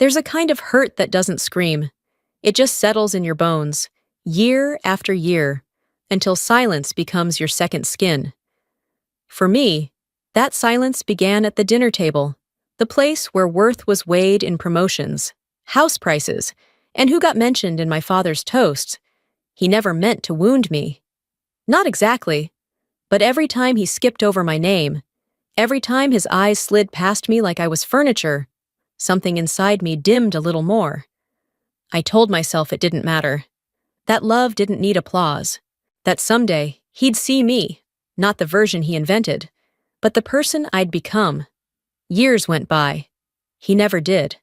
There's a kind of hurt that doesn't scream. It just settles in your bones, year after year, until silence becomes your second skin. For me, that silence began at the dinner table, the place where worth was weighed in promotions, house prices, and who got mentioned in my father's toasts. He never meant to wound me. Not exactly, but every time he skipped over my name, every time his eyes slid past me like I was furniture, something inside me dimmed a little more. I told myself it didn't matter, that love didn't need applause, that someday he'd see me, not the version he invented, but the person I'd become. Years went by. He never did.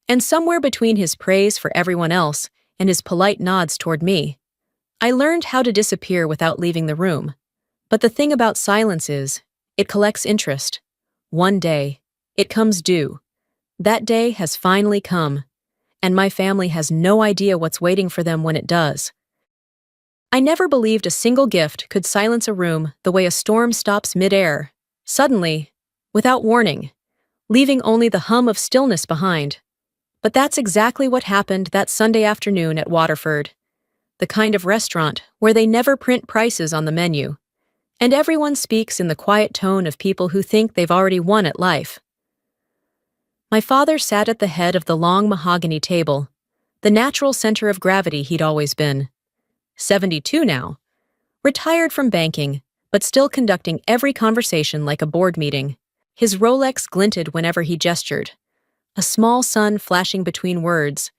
And somewhere between his praise for everyone else and his polite nods toward me, I learned how to disappear without leaving the room. But the thing about silence is, it collects interest. One day, it comes due. That day has finally come, and my family has no idea what's waiting for them when it does. I never believed a single gift could silence a room the way a storm stops midair, suddenly, without warning, leaving only the hum of stillness behind. But that's exactly what happened that Sunday afternoon at Waterford, the kind of restaurant where they never print prices on the menu, and everyone speaks in the quiet tone of people who think they've already won at life. My father sat at the head of the long mahogany table, the natural center of gravity he'd always been. 72 now, retired from banking, but still conducting every conversation like a board meeting. His Rolex glinted whenever he gestured, a small sun flashing between words.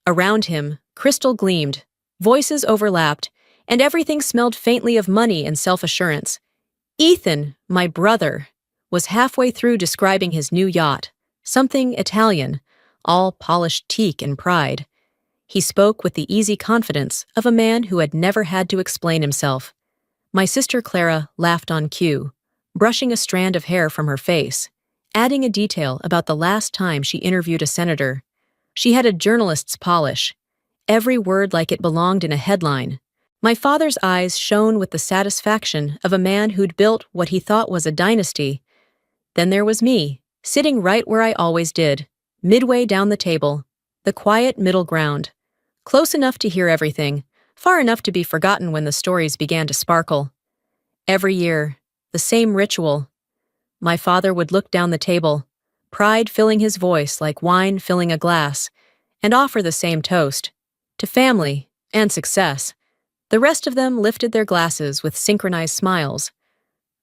Around him, crystal gleamed, voices overlapped, and everything smelled faintly of money and self-assurance. Ethan, my brother, was halfway through describing his new yacht, something Italian, all polished teak and pride. He spoke with the easy confidence of a man who had never had to explain himself. My sister Clara laughed on cue, brushing a strand of hair from her face, adding a detail about the last time she interviewed a senator. She had a journalist's polish, every word like it belonged in a headline. My father's eyes shone with the satisfaction of a man who'd built what he thought was a dynasty. Then there was me, sitting right where I always did, midway down the table, the quiet middle ground, close enough to hear everything, far enough to be forgotten when the stories began to sparkle. Every year, the same ritual. My father would look down the table, pride filling his voice like wine filling a glass, and offer the same toast, to family and success. The rest of them lifted their glasses with synchronized smiles.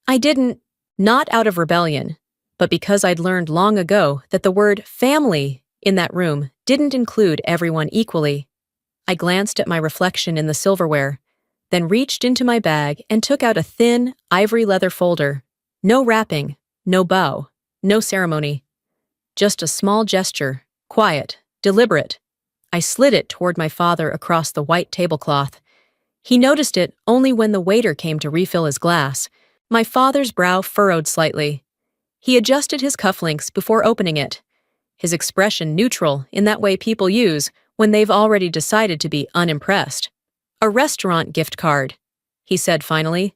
I didn't, not out of rebellion, but because I'd learned long ago that the word family in that room didn't include everyone equally. I glanced at my reflection in the silverware, then reached into my bag and took out a thin, ivory leather folder. No wrapping, no bow, no ceremony. Just a small gesture, quiet, deliberate. I slid it toward my father across the white tablecloth. He noticed it only when the waiter came to refill his glass. My father's brow furrowed slightly. He adjusted his cufflinks before opening it, his expression neutral in that way people use when they've already decided to be unimpressed. A restaurant gift card, he said finally,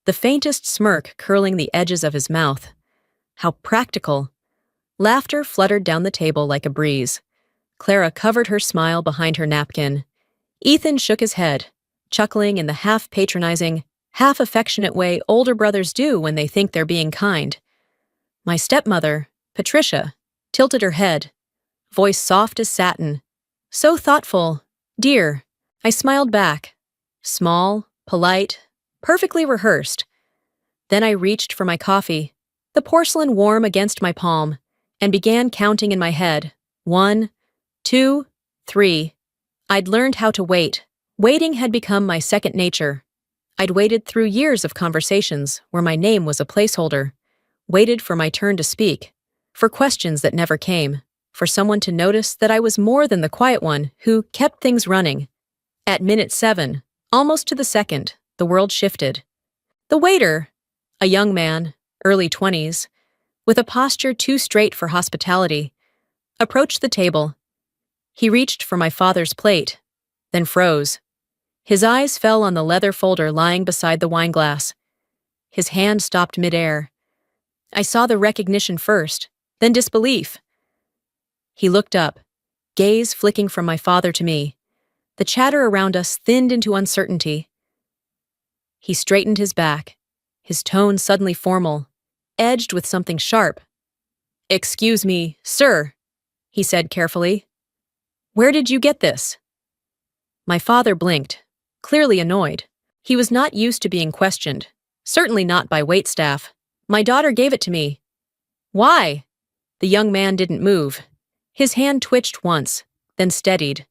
the faintest smirk curling the edges of his mouth. How practical. Laughter fluttered down the table like a breeze. Clara covered her smile behind her napkin. Ethan shook his head, chuckling in the half-patronizing, half-affectionate way older brothers do when they think they're being kind. My stepmother, Patricia, tilted her head, voice soft as satin. So thoughtful, dear. I smiled back. Small, polite, perfectly rehearsed. Then I reached for my coffee, the porcelain warm against my palm, and began counting in my head. 1, 2, 3. I'd learned how to wait. Waiting had become my second nature. I'd waited through years of conversations where my name was a placeholder. Waited for my turn to speak, for questions that never came, for someone to notice that I was more than the quiet one who kept things running. At minute 7, almost to the second, the world shifted. The waiter, a young man, early 20s, with a posture too straight for hospitality, approached the table. He reached for my father's plate, then froze. His eyes fell on the leather folder lying beside the wineglass. His hand stopped midair. I saw the recognition first, then disbelief. He looked up, gaze flicking from my father to me. The chatter around us thinned into uncertainty. He straightened his back, his tone suddenly formal, edged with something sharp. "Excuse me, sir," he said carefully. "Where did you get this?" My father blinked, clearly annoyed. He was not used to being questioned, certainly not by waitstaff. "My daughter gave it to me." "Why?" The young man didn't move. His hand twitched once, then steadied.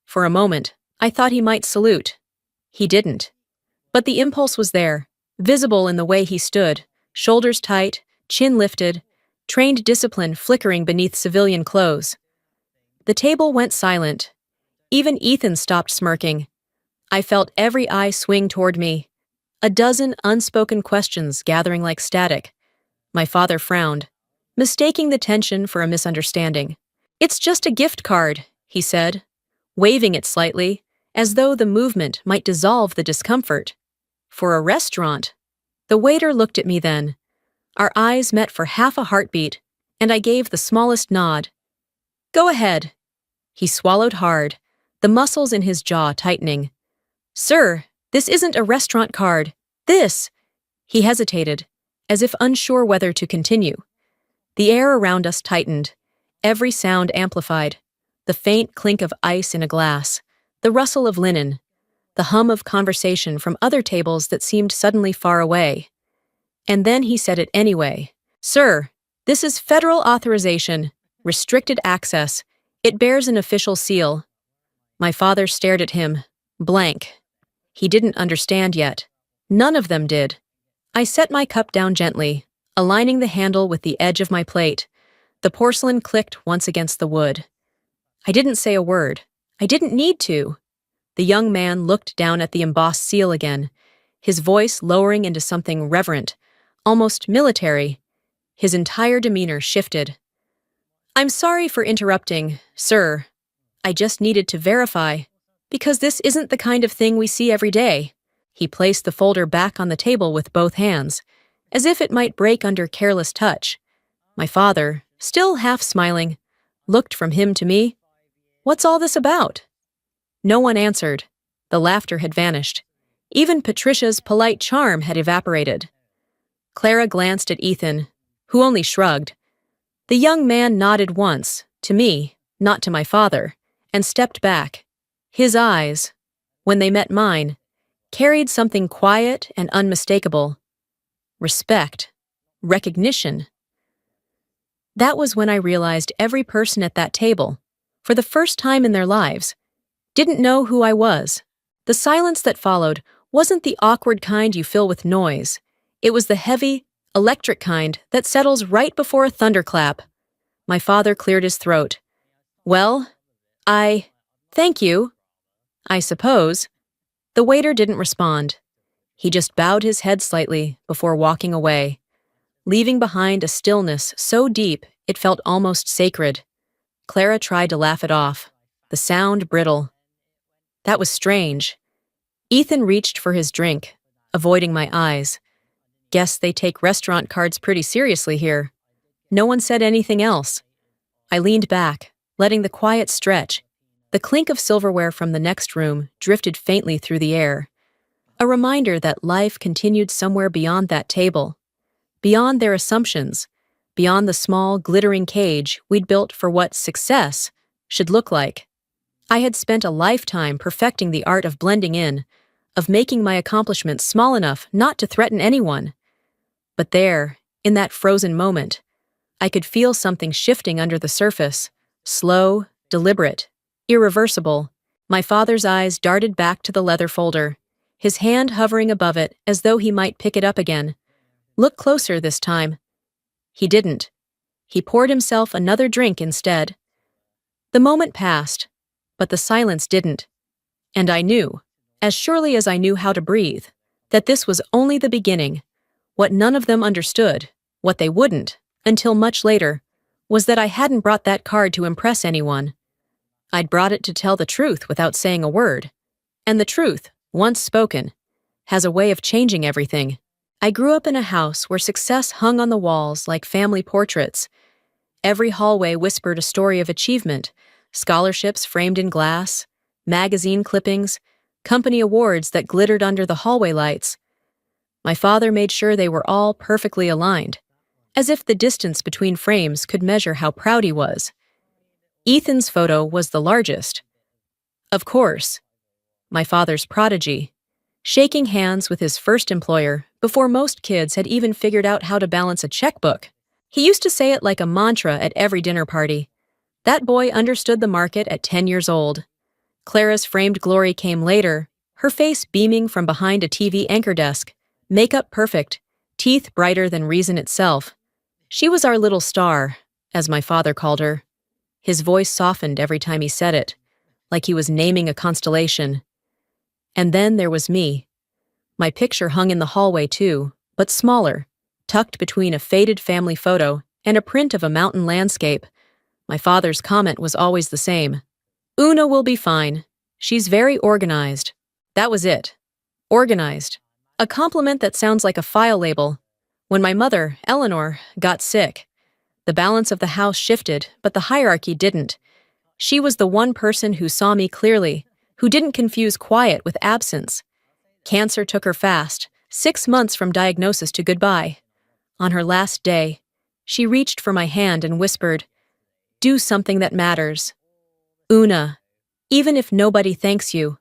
For a moment, I thought he might salute. He didn't. But the impulse was there, visible in the way he stood, shoulders tight, chin lifted, trained discipline flickering beneath civilian clothes. The table went silent. Even Ethan stopped smirking. I felt every eye swing toward me. A dozen unspoken questions gathering like static. My father frowned, mistaking the tension for a misunderstanding. "It's just a gift card," he said, waving it slightly, as though the movement might dissolve the discomfort. "For a restaurant." The waiter looked at me then. Our eyes met for half a heartbeat, and I gave the smallest nod. "Go ahead." He swallowed hard, the muscles in his jaw tightening. "Sir, this isn't a restaurant card. This—" He hesitated, as if unsure whether to continue. The air around us tightened, every sound amplified. The faint clink of ice in a glass, the rustle of linen, the hum of conversation from other tables that seemed suddenly far away. And then he said it anyway. "Sir, this is federal authorization, restricted access. It bears an official seal." My father stared at him, blank. He didn't understand yet. None of them did. I set my cup down gently, aligning the handle with the edge of my plate. The porcelain clicked once against the wood. I didn't say a word. I didn't need to. The young man looked down at the embossed seal again, his voice lowering into something reverent, almost military. His entire demeanor shifted. "I'm sorry for interrupting, sir. I just needed to verify, because this isn't the kind of thing we see every day." He placed the folder back on the table with both hands, as if it might break under careless touch. My father, still half smiling, looked from him to me. "What's all this about?" No one answered. The laughter had vanished. Even Patricia's polite charm had evaporated. Clara glanced at Ethan, who only shrugged. The young man nodded once, to me, not to my father, and stepped back. His eyes, when they met mine, carried something quiet and unmistakable. Respect. Recognition. That was when I realized every person at that table, for the first time in their lives, didn't know who I was. The silence that followed wasn't the awkward kind you fill with noise. It was the heavy, electric kind that settles right before a thunderclap. My father cleared his throat. "Well, thank you, I suppose." The waiter didn't respond. He just bowed his head slightly before walking away, leaving behind a stillness so deep it felt almost sacred. Clara tried to laugh it off, the sound brittle. That was strange. Ethan reached for his drink, avoiding my eyes. Guess they take restaurant cards pretty seriously here. No one said anything else. I leaned back, letting the quiet stretch. The clink of silverware from the next room drifted faintly through the air. A reminder that life continued somewhere beyond that table, beyond their assumptions, beyond the small, glittering cage we'd built for what success should look like. I had spent a lifetime perfecting the art of blending in, of making my accomplishments small enough not to threaten anyone. But there, in that frozen moment, I could feel something shifting under the surface, slow, deliberate, irreversible. My father's eyes darted back to the leather folder, his hand hovering above it as though he might pick it up again. "Look closer this time." He didn't. He poured himself another drink instead. The moment passed, but the silence didn't. And I knew, as surely as I knew how to breathe, that this was only the beginning. What none of them understood, what they wouldn't, until much later, was that I hadn't brought that card to impress anyone. I'd brought it to tell the truth without saying a word. And the truth, once spoken, has a way of changing everything. I grew up in a house where success hung on the walls like family portraits, Every hallway whispered a story of achievement, scholarships framed in glass, magazine clippings, company awards that glittered under the hallway lights. My father made sure they were all perfectly aligned, as if the distance between frames could measure how proud he was. Ethan's photo was the largest. Of course, my father's prodigy, shaking hands with his first employer before most kids had even figured out how to balance a checkbook. He used to say it like a mantra at every dinner party. That boy understood the market at 10 years old. Clara's framed glory came later, her face beaming from behind a TV anchor desk, makeup perfect, teeth brighter than reason itself. She was our little star, as my father called her. His voice softened every time he said it, like he was naming a constellation. And then there was me. My picture hung in the hallway too, but smaller, tucked between a faded family photo and a print of a mountain landscape. My father's comment was always the same. Una will be fine. She's very organized. That was it. Organized. A compliment that sounds like a file label. When my mother, Eleanor, got sick, the balance of the house shifted, but the hierarchy didn't. She was the one person who saw me clearly, who didn't confuse quiet with absence. Cancer took her fast, 6 months from diagnosis to goodbye. On her last day, she reached for my hand and whispered, "Do something that matters. Una, even if nobody thanks you."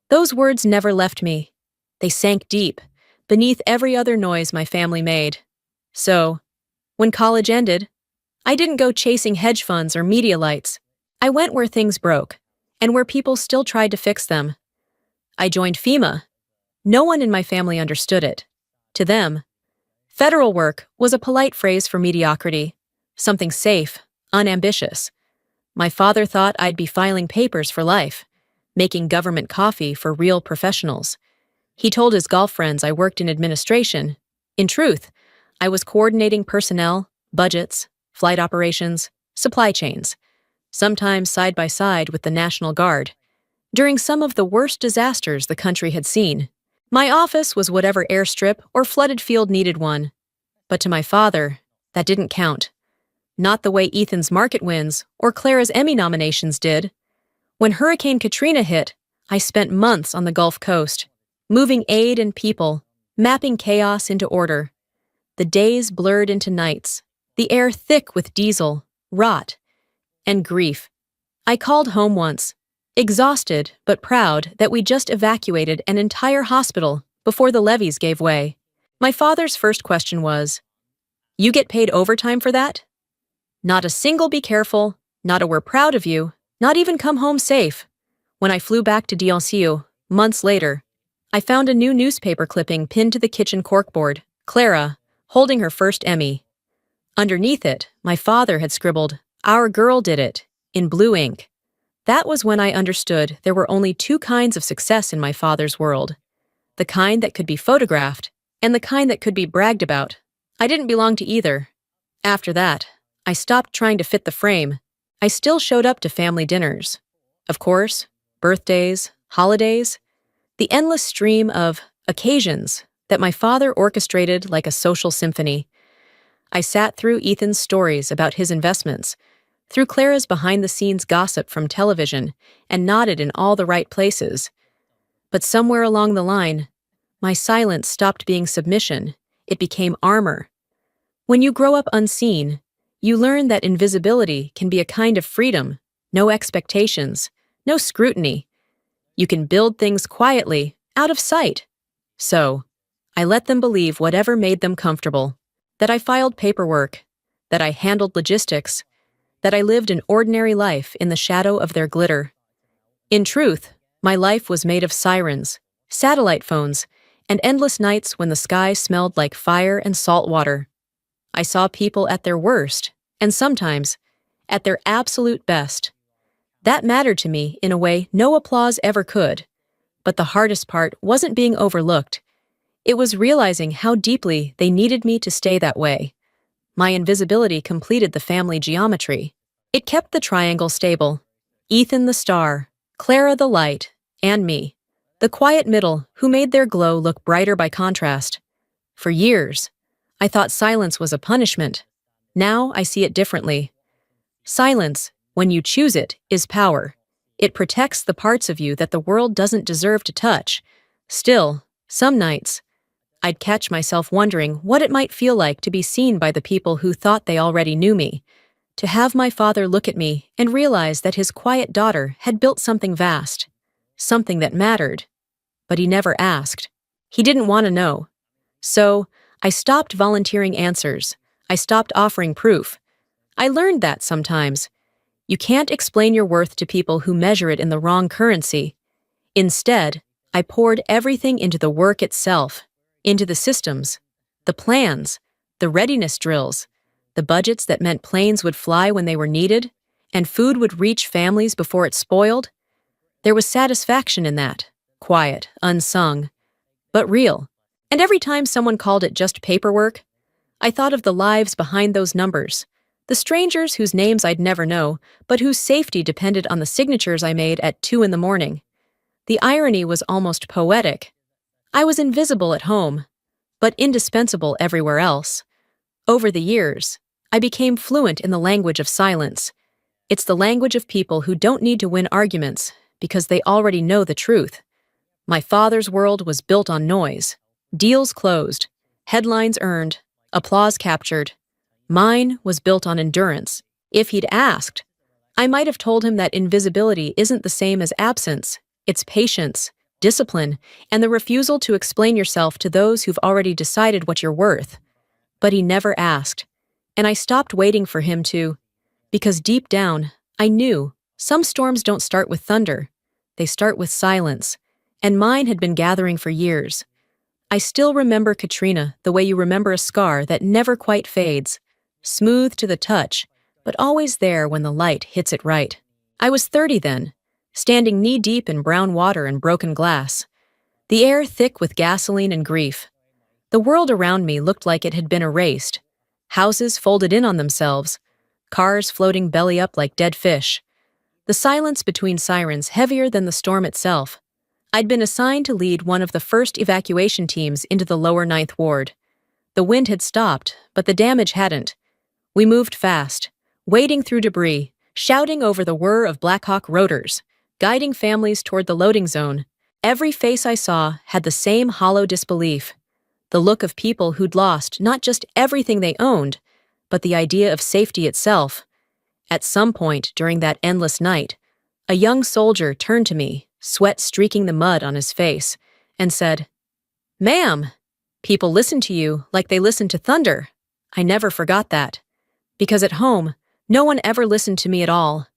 Those words never left me. They sank deep, beneath every other noise my family made. So, when college ended, I didn't go chasing hedge funds or media lights. I went where things broke, and where people still tried to fix them. I joined FEMA. No one in my family understood it. To them, federal work was a polite phrase for mediocrity, something safe, unambitious. My father thought I'd be filing papers for life, making government coffee for real professionals. He told his golf friends I worked in administration. In truth, I was coordinating personnel, budgets, flight operations, supply chains, sometimes side by side with the National Guard, during some of the worst disasters the country had seen. My office was whatever airstrip or flooded field needed one. But to my father, that didn't count. Not the way Ethan's market wins or Clara's Emmy nominations did. When Hurricane Katrina hit, I spent months on the Gulf Coast, moving aid and people, mapping chaos into order. The days blurred into nights, the air thick with diesel, rot, and grief. I called home once, exhausted but proud that we just evacuated an entire hospital before the levees gave way. My father's first question was, "You get paid overtime for that?" Not a single "be careful," not a "we're proud of you," not even "come home safe." When I flew back to DLCU, months later, I found a new newspaper clipping pinned to the kitchen corkboard, Clara, holding her first Emmy. Underneath it, my father had scribbled, "Our girl did it," in blue ink. That was when I understood there were only 2 kinds of success in my father's world. The kind that could be photographed, and the kind that could be bragged about. I didn't belong to either. After that, I stopped trying to fit the frame. I still showed up to family dinners. Of course, birthdays, holidays, the endless stream of occasions that my father orchestrated like a social symphony. I sat through Ethan's stories about his investments, through Clara's behind-the-scenes gossip from television, and nodded in all the right places. But somewhere along the line, my silence stopped being submission. It became armor. When you grow up unseen, you learn that invisibility can be a kind of freedom, no expectations, no scrutiny. You can build things quietly, out of sight. So, I let them believe whatever made them comfortable. That I filed paperwork, that I handled logistics, that I lived an ordinary life in the shadow of their glitter. In truth, my life was made of sirens, satellite phones, and endless nights when the sky smelled like fire and salt water. I saw people at their worst, and sometimes, at their absolute best. That mattered to me in a way no applause ever could. But the hardest part wasn't being overlooked. It was realizing how deeply they needed me to stay that way. My invisibility completed the family geometry. It kept the triangle stable. Ethan the star, Clara the light, and me, the quiet middle who made their glow look brighter by contrast. For years, I thought silence was a punishment. Now I see it differently. Silence, when you choose it, is power. It protects the parts of you that the world doesn't deserve to touch. Still, some nights, I'd catch myself wondering what it might feel like to be seen by the people who thought they already knew me. To have my father look at me and realize that his quiet daughter had built something vast, something that mattered. But he never asked. He didn't want to know. So, I stopped volunteering answers. I stopped offering proof. I learned that sometimes. You can't explain your worth to people who measure it in the wrong currency. Instead, I poured everything into the work itself, into the systems, the plans, the readiness drills, the budgets that meant planes would fly when they were needed, and food would reach families before it spoiled. There was satisfaction in that, quiet, unsung, but real. And every time someone called it just paperwork, I thought of the lives behind those numbers, the strangers whose names I'd never know, but whose safety depended on the signatures I made at 2 in the morning. The irony was almost poetic. I was invisible at home, but indispensable everywhere else. Over the years, I became fluent in the language of silence. It's the language of people who don't need to win arguments because they already know the truth. My father's world was built on noise. Deals closed, headlines earned, applause captured. Mine was built on endurance. If he'd asked, I might have told him that invisibility isn't the same as absence. It's patience, discipline, and the refusal to explain yourself to those who've already decided what you're worth. But he never asked, and I stopped waiting for him to, because deep down, I knew some storms don't start with thunder. They start with silence, and mine had been gathering for years. I still remember Katrina the way you remember a scar that never quite fades, smooth to the touch, but always there when the light hits it right. I was 30 then, standing knee-deep in brown water and broken glass, the air thick with gasoline and grief. The world around me looked like it had been erased, houses folded in on themselves, cars floating belly up like dead fish, the silence between sirens heavier than the storm itself. I'd been assigned to lead one of the first evacuation teams into the lower Ninth Ward. The wind had stopped, but the damage hadn't. We moved fast, wading through debris, shouting over the whir of Black Hawk rotors, guiding families toward the loading zone. Every face I saw had the same hollow disbelief, the look of people who'd lost not just everything they owned, but the idea of safety itself. At some point during that endless night, a young soldier turned to me, sweat streaking the mud on his face, and said, "Ma'am, people listen to you like they listen to thunder." I never forgot that, because at home, no one ever listened to me at all.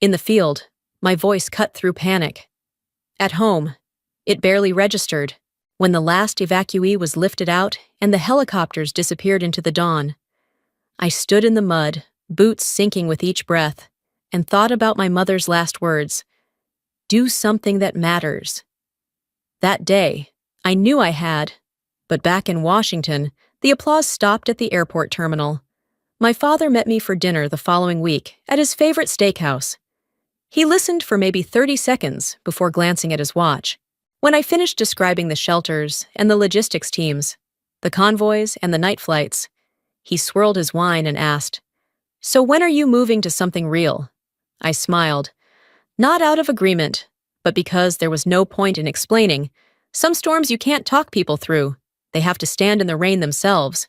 In the field, my voice cut through panic. At home, it barely registered. When the last evacuee was lifted out and the helicopters disappeared into the dawn, I stood in the mud, boots sinking with each breath, and thought about my mother's last words. Do something that matters. That day, I knew I had, but back in Washington, the applause stopped at the airport terminal. My father met me for dinner the following week at his favorite steakhouse. He listened for maybe 30 seconds before glancing at his watch. When I finished describing the shelters and the logistics teams, the convoys and the night flights, he swirled his wine and asked, "So when are you moving to something real?" I smiled. Not out of agreement, but because there was no point in explaining. Some storms you can't talk people through. They have to stand in the rain themselves.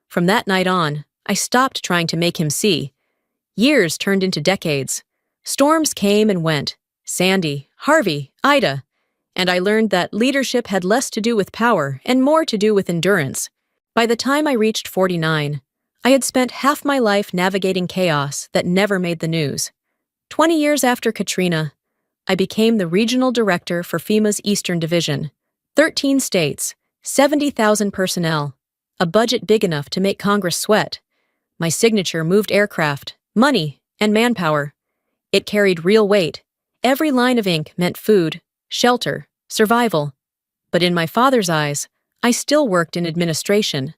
From that night on, I stopped trying to make him see. Years turned into decades. Storms came and went. Sandy, Harvey, Ida. And I learned that leadership had less to do with power and more to do with endurance. By the time I reached 49, I had spent half my life navigating chaos that never made the news. 20 years after Katrina, I became the regional director for FEMA's Eastern Division. 13 states, 70,000 personnel, a budget big enough to make Congress sweat. My signature moved aircraft, money, and manpower. It carried real weight. Every line of ink meant food, shelter, survival. But in my father's eyes, I still worked in administration,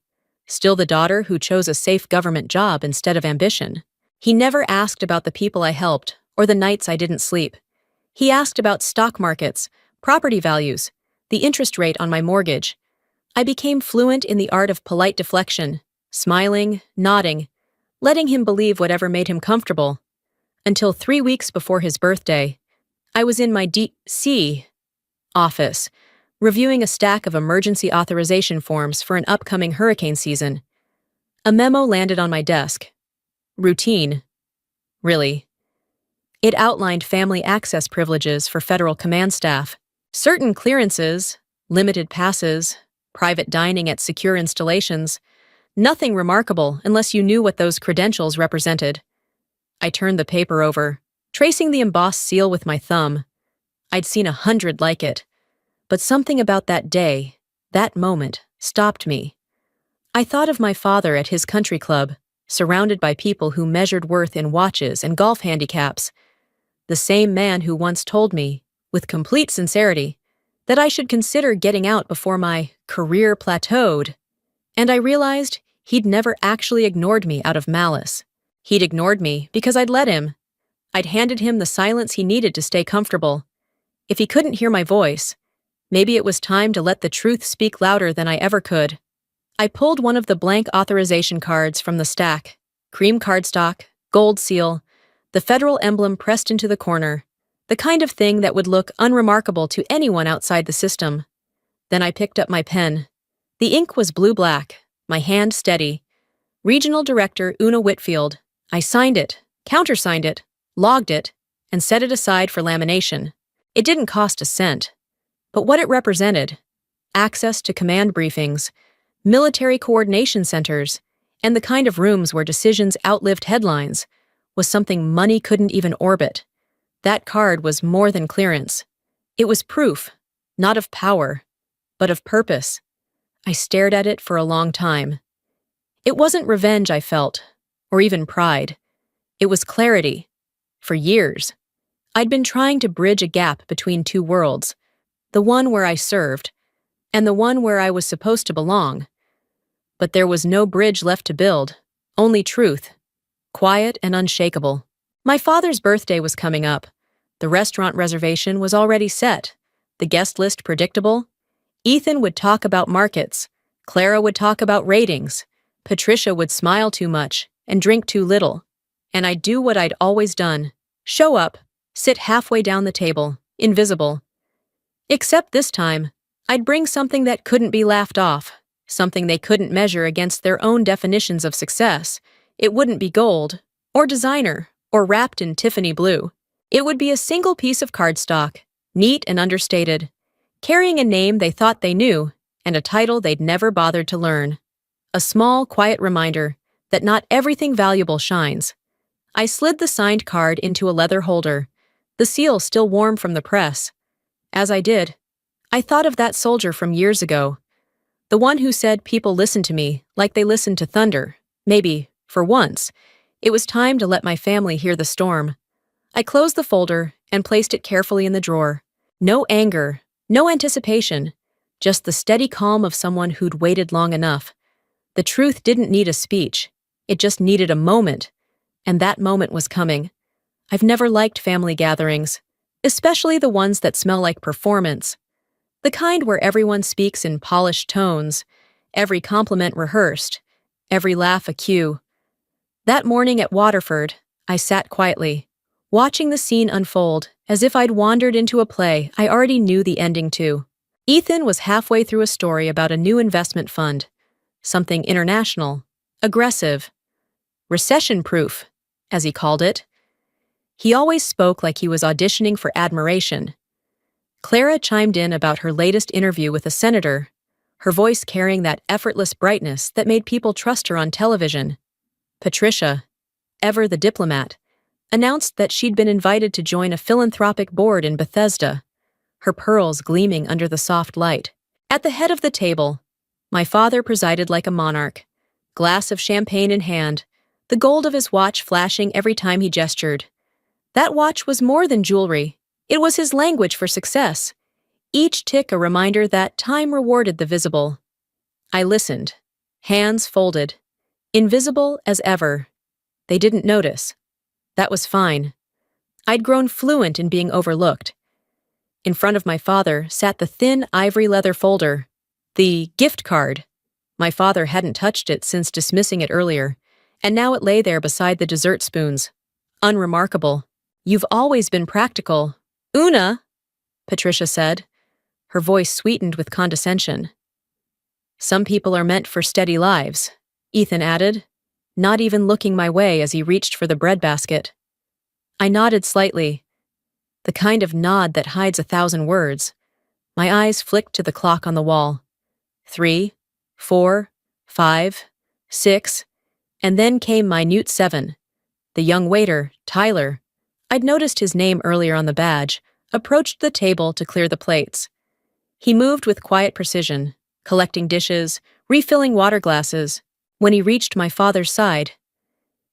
still the daughter who chose a safe government job instead of ambition. He never asked about the people I helped or the nights I didn't sleep. He asked about stock markets, property values, the interest rate on my mortgage. I became fluent in the art of polite deflection, smiling, nodding, letting him believe whatever made him comfortable. Until 3 weeks before his birthday, I was in my DC office, reviewing a stack of emergency authorization forms for an upcoming hurricane season. A memo landed on my desk. Routine. Really. It outlined family access privileges for federal command staff, certain clearances, limited passes, private dining at secure installations. Nothing remarkable unless you knew what those credentials represented. I turned the paper over, tracing the embossed seal with my thumb. I'd seen 100 like it. But something about that day, that moment, stopped me. I thought of my father at his country club, surrounded by people who measured worth in watches and golf handicaps. The same man who once told me, with complete sincerity, that I should consider getting out before my career plateaued. And I realized he'd never actually ignored me out of malice. He'd ignored me because I'd let him. I'd handed him the silence he needed to stay comfortable. If he couldn't hear my voice, maybe it was time to let the truth speak louder than I ever could. I pulled one of the blank authorization cards from the stack. Cream cardstock, gold seal, the federal emblem pressed into the corner, the kind of thing that would look unremarkable to anyone outside the system. Then I picked up my pen. The ink was blue-black, my hand steady. Regional Director Una Whitfield. I signed it, countersigned it, logged it, and set it aside for lamination. It didn't cost a cent. But what it represented, access to command briefings, military coordination centers, and the kind of rooms where decisions outlived headlines, was something money couldn't even orbit. That card was more than clearance. It was proof, not of power, but of purpose. I stared at it for a long time. It wasn't revenge I felt, or even pride. It was clarity. For years, I'd been trying to bridge a gap between two worlds, the one where I served, and the one where I was supposed to belong. But there was no bridge left to build, only truth, quiet and unshakable. My father's birthday was coming up. The restaurant reservation was already set, the guest list predictable. Ethan would talk about markets, Clara would talk about ratings, Patricia would smile too much and drink too little. And I'd do what I'd always done, show up, sit halfway down the table, invisible. Except this time, I'd bring something that couldn't be laughed off, something they couldn't measure against their own definitions of success. It wouldn't be gold, or designer, or wrapped in Tiffany blue. It would be a single piece of cardstock, neat and understated, carrying a name they thought they knew and a title they'd never bothered to learn. A small, quiet reminder that not everything valuable shines. I slid the signed card into a leather holder, the seal still warm from the press. As I did, I thought of that soldier from years ago, the one who said people listened to me like they listened to thunder. Maybe, for once, it was time to let my family hear the storm. I closed the folder and placed it carefully in the drawer. No anger, no anticipation, just the steady calm of someone who'd waited long enough. The truth didn't need a speech. It just needed a moment, and that moment was coming. I've never liked family gatherings, especially the ones that smell like performance. The kind where everyone speaks in polished tones, every compliment rehearsed, every laugh a cue. That morning at Waterford, I sat quietly, watching the scene unfold as if I'd wandered into a play I already knew the ending to. Ethan was halfway through a story about a new investment fund, something international, aggressive, recession-proof, as he called it. He always spoke like he was auditioning for admiration. Clara chimed in about her latest interview with a senator, her voice carrying that effortless brightness that made people trust her on television. Patricia, ever the diplomat, announced that she'd been invited to join a philanthropic board in Bethesda, her pearls gleaming under the soft light. At the head of the table, my father presided like a monarch, glass of champagne in hand, the gold of his watch flashing every time he gestured. That watch was more than jewelry. It was his language for success, each tick a reminder that time rewarded the visible. I listened, hands folded, invisible as ever. They didn't notice. That was fine. I'd grown fluent in being overlooked. In front of my father sat the thin ivory leather folder, the gift card. My father hadn't touched it since dismissing it earlier, and now it lay there beside the dessert spoons, Unremarkable. You've always been practical. Una, Patricia said, her voice sweetened with condescension. Some people are meant for steady lives, Ethan added, not even looking my way as he reached for the breadbasket. I nodded slightly, the kind of nod that hides 1,000 words. My eyes flicked to the clock on the wall. 3, 4, 5, 6, and then came minute 7. The young waiter, Tyler, I'd noticed his name earlier on the badge, approached the table to clear the plates. He moved with quiet precision, collecting dishes, refilling water glasses. When he reached my father's side,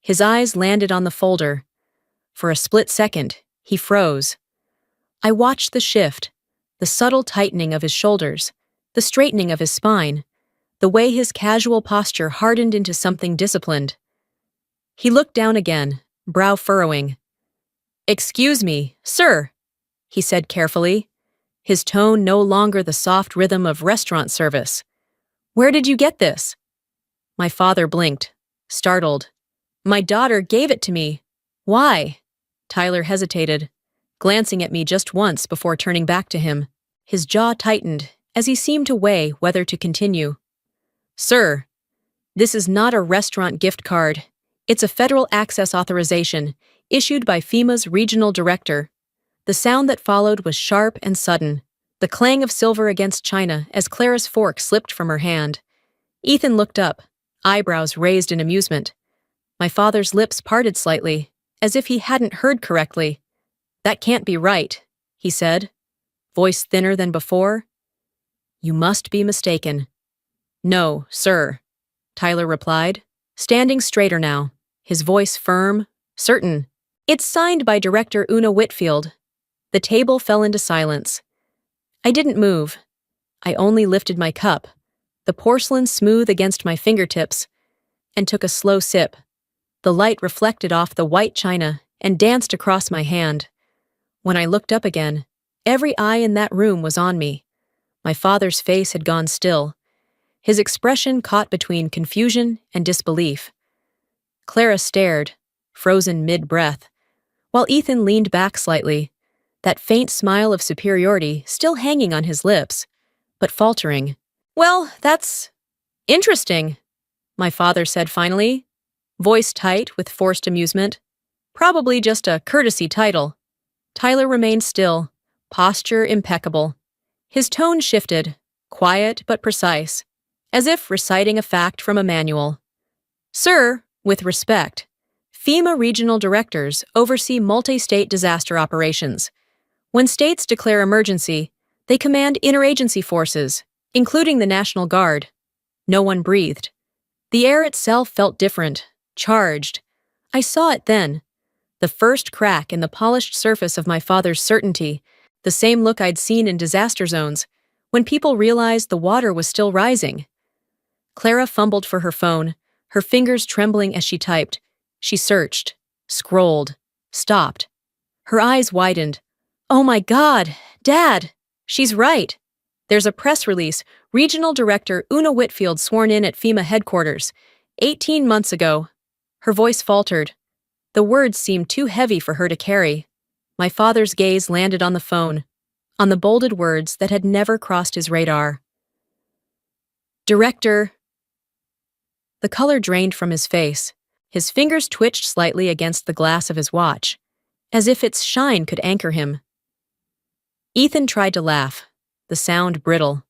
his eyes landed on the folder. For a split second, he froze. I watched the shift, the subtle tightening of his shoulders, the straightening of his spine, the way his casual posture hardened into something disciplined. He looked down again, brow furrowing. "Excuse me, sir," he said carefully, his tone no longer the soft rhythm of restaurant service. "Where did you get this?" My father blinked, startled. "My daughter gave it to me." "Why?" Tyler hesitated, glancing at me just once before turning back to him. His jaw tightened as he seemed to weigh whether to continue. "Sir, this is not a restaurant gift card. It's a federal access authorization issued by FEMA's regional director." The sound that followed was sharp and sudden, the clang of silver against china as Clara's fork slipped from her hand. Ethan looked up, eyebrows raised in amusement. My father's lips parted slightly, as if he hadn't heard correctly. "That can't be right," he said, voice thinner than before. "You must be mistaken." "No, sir," Tyler replied, standing straighter now, his voice firm, certain. "It's signed by Director Una Whitfield." The table fell into silence. I didn't move. I only lifted my cup, the porcelain smooth against my fingertips, and took a slow sip. The light reflected off the white china and danced across my hand. When I looked up again, every eye in that room was on me. My father's face had gone still, his expression caught between confusion and disbelief. Clara stared, frozen mid-breath, while Ethan leaned back slightly, that faint smile of superiority still hanging on his lips, but faltering. "Well, that's interesting," my father said finally, voice tight with forced amusement. "Probably just a courtesy title." Tyler remained still, posture impeccable. His tone shifted, quiet but precise, as if reciting a fact from a manual. "Sir, with respect, FEMA regional directors oversee multi-state disaster operations. When states declare emergency, they command interagency forces, including the National Guard." No one breathed. The air itself felt different, charged. I saw it then. The first crack in the polished surface of my father's certainty, the same look I'd seen in disaster zones, when people realized the water was still rising. Clara fumbled for her phone, her fingers trembling as she typed. She searched, scrolled, stopped. Her eyes widened. "Oh my God, Dad, she's right. There's a press release, Regional Director Una Whitfield sworn in at FEMA headquarters, 18 months ago." Her voice faltered. The words seemed too heavy for her to carry. My father's gaze landed on the phone, on the bolded words that had never crossed his radar. "Director." The color drained from his face. His fingers twitched slightly against the glass of his watch, as if its shine could anchor him. Ethan tried to laugh, the sound brittle.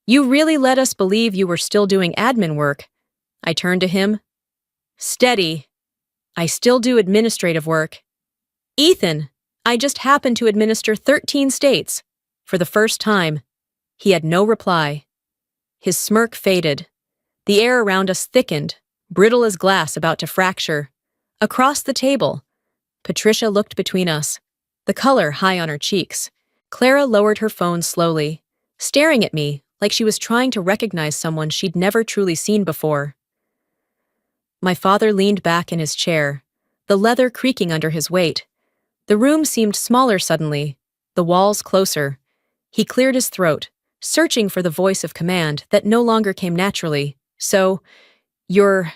"You really let us believe you were still doing admin work." I turned to him. "Steady. I still do administrative work." "Ethan, I just happen to administer 13 states." For the first time, he had no reply. His smirk faded. The air around us thickened, brittle as glass about to fracture. Across the table, Patricia looked between us, the color high on her cheeks. Clara lowered her phone slowly, staring at me like she was trying to recognize someone she'd never truly seen before. My father leaned back in his chair, the leather creaking under his weight. The room seemed smaller suddenly, the walls closer. He cleared his throat, searching for the voice of command that no longer came naturally. "So, you're—"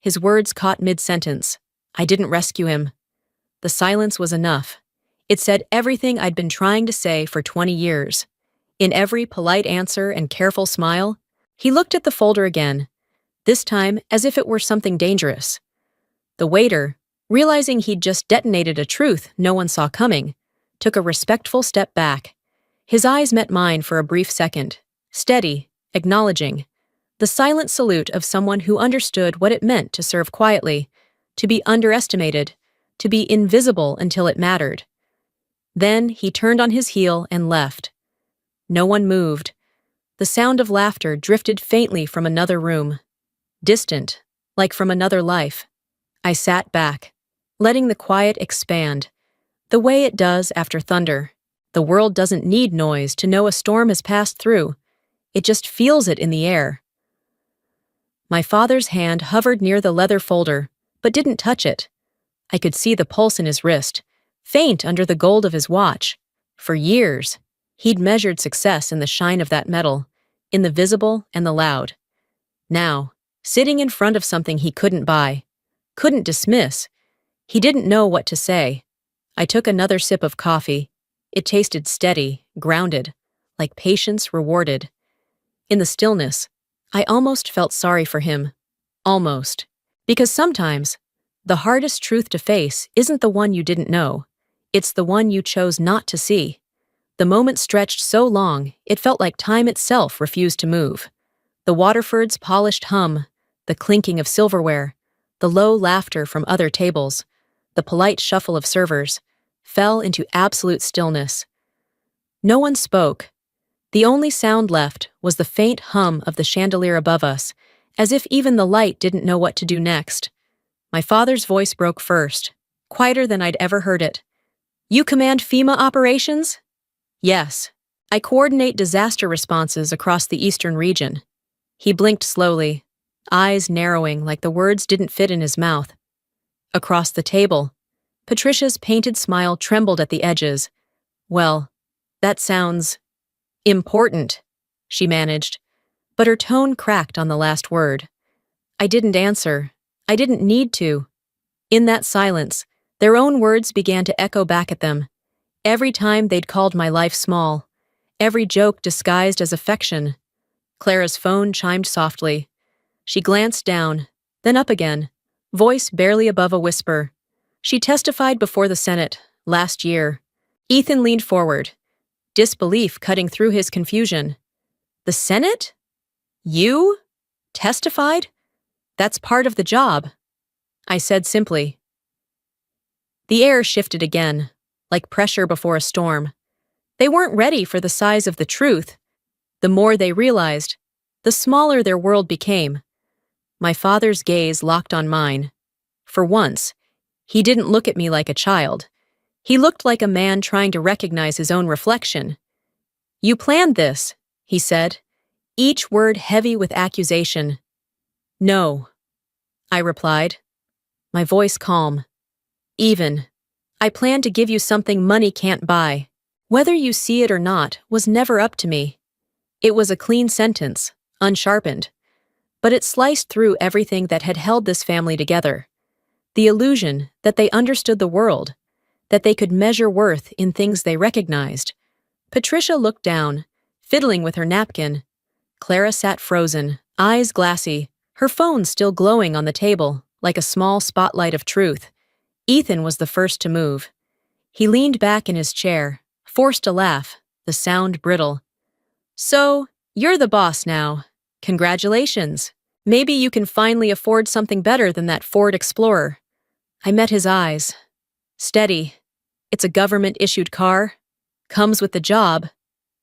His words caught mid-sentence. I didn't rescue him. The silence was enough. It said everything I'd been trying to say for 20 years. In every polite answer and careful smile, he looked at the folder again, this time as if it were something dangerous. The waiter, realizing he'd just detonated a truth no one saw coming, took a respectful step back. His eyes met mine for a brief second, steady, acknowledging. The silent salute of someone who understood what it meant to serve quietly, to be underestimated, to be invisible until it mattered. Then he turned on his heel and left. No one moved. The sound of laughter drifted faintly from another room. Distant, like from another life. I sat back, letting the quiet expand, the way it does after thunder. The world doesn't need noise to know a storm has passed through. It just feels it in the air. My father's hand hovered near the leather folder, but didn't touch it. I could see the pulse in his wrist, faint under the gold of his watch. For years, he'd measured success in the shine of that metal, in the visible and the loud. Now, sitting in front of something he couldn't buy, couldn't dismiss, he didn't know what to say. I took another sip of coffee. It tasted steady, grounded, like patience rewarded. In the stillness, I almost felt sorry for him. Almost. Because sometimes, the hardest truth to face isn't the one you didn't know. It's the one you chose not to see. The moment stretched so long, it felt like time itself refused to move. The Waterford's polished hum, the clinking of silverware, the low laughter from other tables, the polite shuffle of servers, fell into absolute stillness. No one spoke. The only sound left was the faint hum of the chandelier above us, as if even the light didn't know what to do next. My father's voice broke first, quieter than I'd ever heard it. "You command FEMA operations?" "Yes. I coordinate disaster responses across the eastern region." He blinked slowly, eyes narrowing like the words didn't fit in his mouth. Across the table, Patricia's painted smile trembled at the edges. "Well, that sounds important," she managed, but her tone cracked on the last word. I didn't answer. I didn't need to. In that silence, their own words began to echo back at them. Every time they'd called my life small, every joke disguised as affection. Clara's phone chimed softly. She glanced down, then up again, voice barely above a whisper. She testified before the Senate, last year. Ethan leaned forward, disbelief cutting through his confusion. "The Senate? You? Testified? That's part of the job," I said simply. The air shifted again, like pressure before a storm. They weren't ready for the size of the truth. The more they realized, the smaller their world became. My father's gaze locked on mine. For once, he didn't look at me like a child. He looked like a man trying to recognize his own reflection. "You planned this," he said, each word heavy with accusation. "No," I replied, my voice calm. "Even. I plan to give you something money can't buy. Whether you see it or not was never up to me." It was a clean sentence, unsharpened, but it sliced through everything that had held this family together. The illusion that they understood the world, that they could measure worth in things they recognized. Patricia looked down, fiddling with her napkin. Clara sat frozen, eyes glassy, her phone still glowing on the table, like a small spotlight of truth. Ethan was the first to move. He leaned back in his chair, forced a laugh, the sound brittle. "So, you're the boss now. Congratulations. Maybe you can finally afford something better than that Ford Explorer." I met his eyes. Steady. "It's a government-issued car. Comes with the job."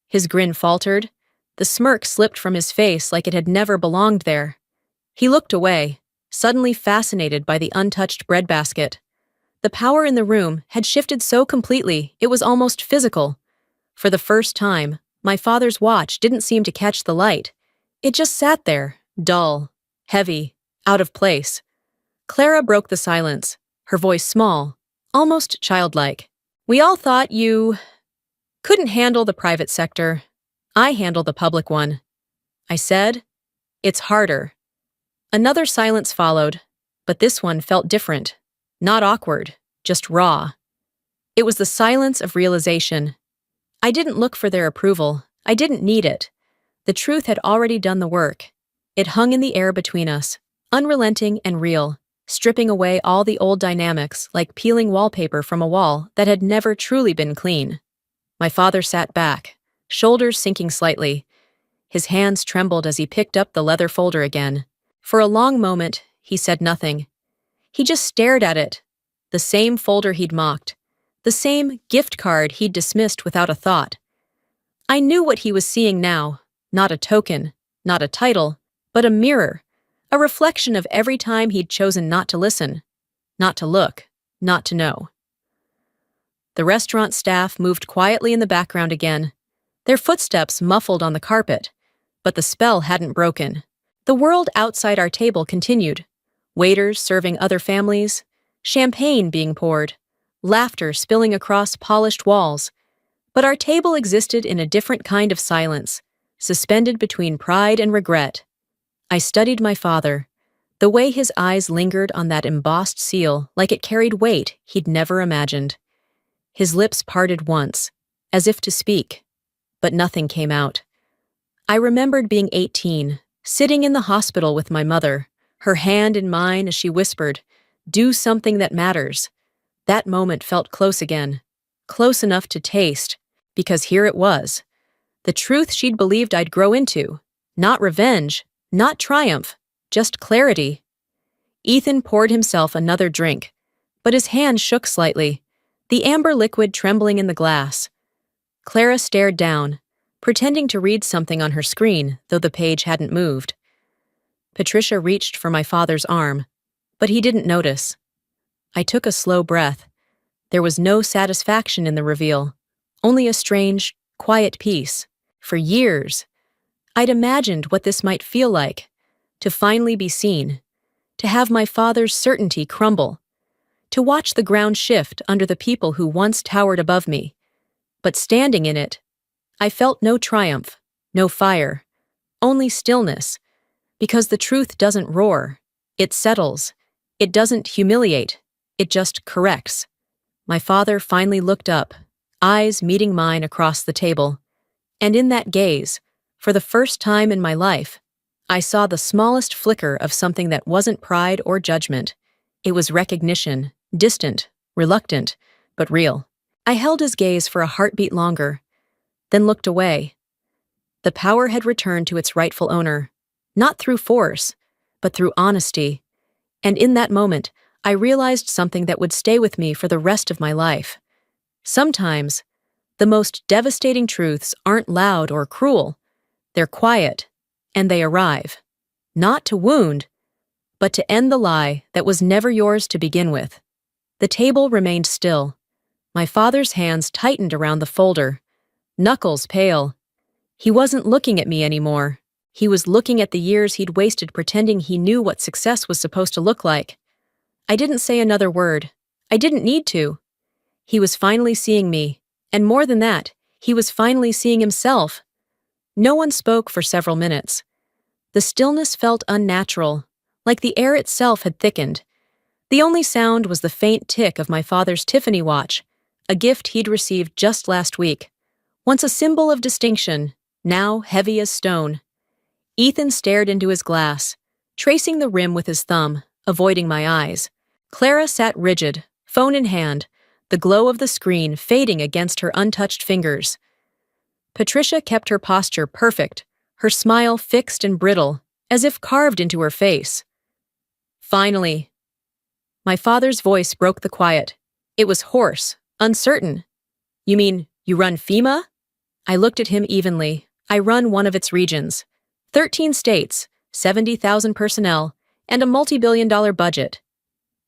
His grin faltered. The smirk slipped from his face like it had never belonged there. He looked away, suddenly fascinated by the untouched breadbasket. The power in the room had shifted so completely it was almost physical. For the first time, my father's watch didn't seem to catch the light. It just sat there, dull, heavy, out of place. Clara broke the silence, her voice small, almost childlike. "We all thought you couldn't handle the private sector. I handle the public one." I said, "It's harder." Another silence followed, but this one felt different. Not awkward, just raw. It was the silence of realization. I didn't look for their approval. I didn't need it. The truth had already done the work. It hung in the air between us, unrelenting and real, stripping away all the old dynamics like peeling wallpaper from a wall that had never truly been clean. My father sat back, shoulders sinking slightly. His hands trembled as he picked up the leather folder again. For a long moment, he said nothing. He just stared at it. The same folder he'd mocked. The same gift card he'd dismissed without a thought. I knew what he was seeing now. Not a token, not a title, but a mirror. A reflection of every time he'd chosen not to listen, not to look, not to know. The restaurant staff moved quietly in the background again, their footsteps muffled on the carpet, but the spell hadn't broken. The world outside our table continued, waiters serving other families, champagne being poured, laughter spilling across polished walls, but our table existed in a different kind of silence, suspended between pride and regret. I studied my father, the way his eyes lingered on that embossed seal like it carried weight he'd never imagined. His lips parted once, as if to speak, but nothing came out. I remembered being 18, sitting in the hospital with my mother, her hand in mine as she whispered, "Do something that matters." That moment felt close again, close enough to taste, because here it was. The truth she'd believed I'd grow into, not revenge, not triumph, just clarity. Ethan poured himself another drink, but his hand shook slightly, the amber liquid trembling in the glass. Clara stared down, pretending to read something on her screen, though the page hadn't moved. Patricia reached for my father's arm, but he didn't notice. I took a slow breath. There was no satisfaction in the reveal, only a strange, quiet peace. For years, I'd imagined what this might feel like, to finally be seen, to have my father's certainty crumble, to watch the ground shift under the people who once towered above me. But standing in it, I felt no triumph, no fire, only stillness, because the truth doesn't roar, it settles, it doesn't humiliate, it just corrects. My father finally looked up, eyes meeting mine across the table, and in that gaze, for the first time in my life, I saw the smallest flicker of something that wasn't pride or judgment. It was recognition, distant, reluctant, but real. I held his gaze for a heartbeat longer, then looked away. The power had returned to its rightful owner, not through force, but through honesty. And in that moment, I realized something that would stay with me for the rest of my life. Sometimes, the most devastating truths aren't loud or cruel. They're quiet, and they arrive, not to wound, but to end the lie that was never yours to begin with. The table remained still. My father's hands tightened around the folder, knuckles pale. He wasn't looking at me anymore. He was looking at the years he'd wasted pretending he knew what success was supposed to look like. I didn't say another word. I didn't need to. He was finally seeing me, and more than that, he was finally seeing himself. No one spoke for several minutes. The stillness felt unnatural, like the air itself had thickened. The only sound was the faint tick of my father's Tiffany watch, a gift he'd received just last week. Once a symbol of distinction, now heavy as stone. Ethan stared into his glass, tracing the rim with his thumb, avoiding my eyes. Clara sat rigid, phone in hand, the glow of the screen fading against her untouched fingers. Patricia kept her posture perfect, her smile fixed and brittle, as if carved into her face. Finally. My father's voice broke the quiet. It was hoarse, uncertain. "You mean you run FEMA?" I looked at him evenly. I run one of its regions. 13 states, 70,000 personnel, and a multi-billion-dollar budget.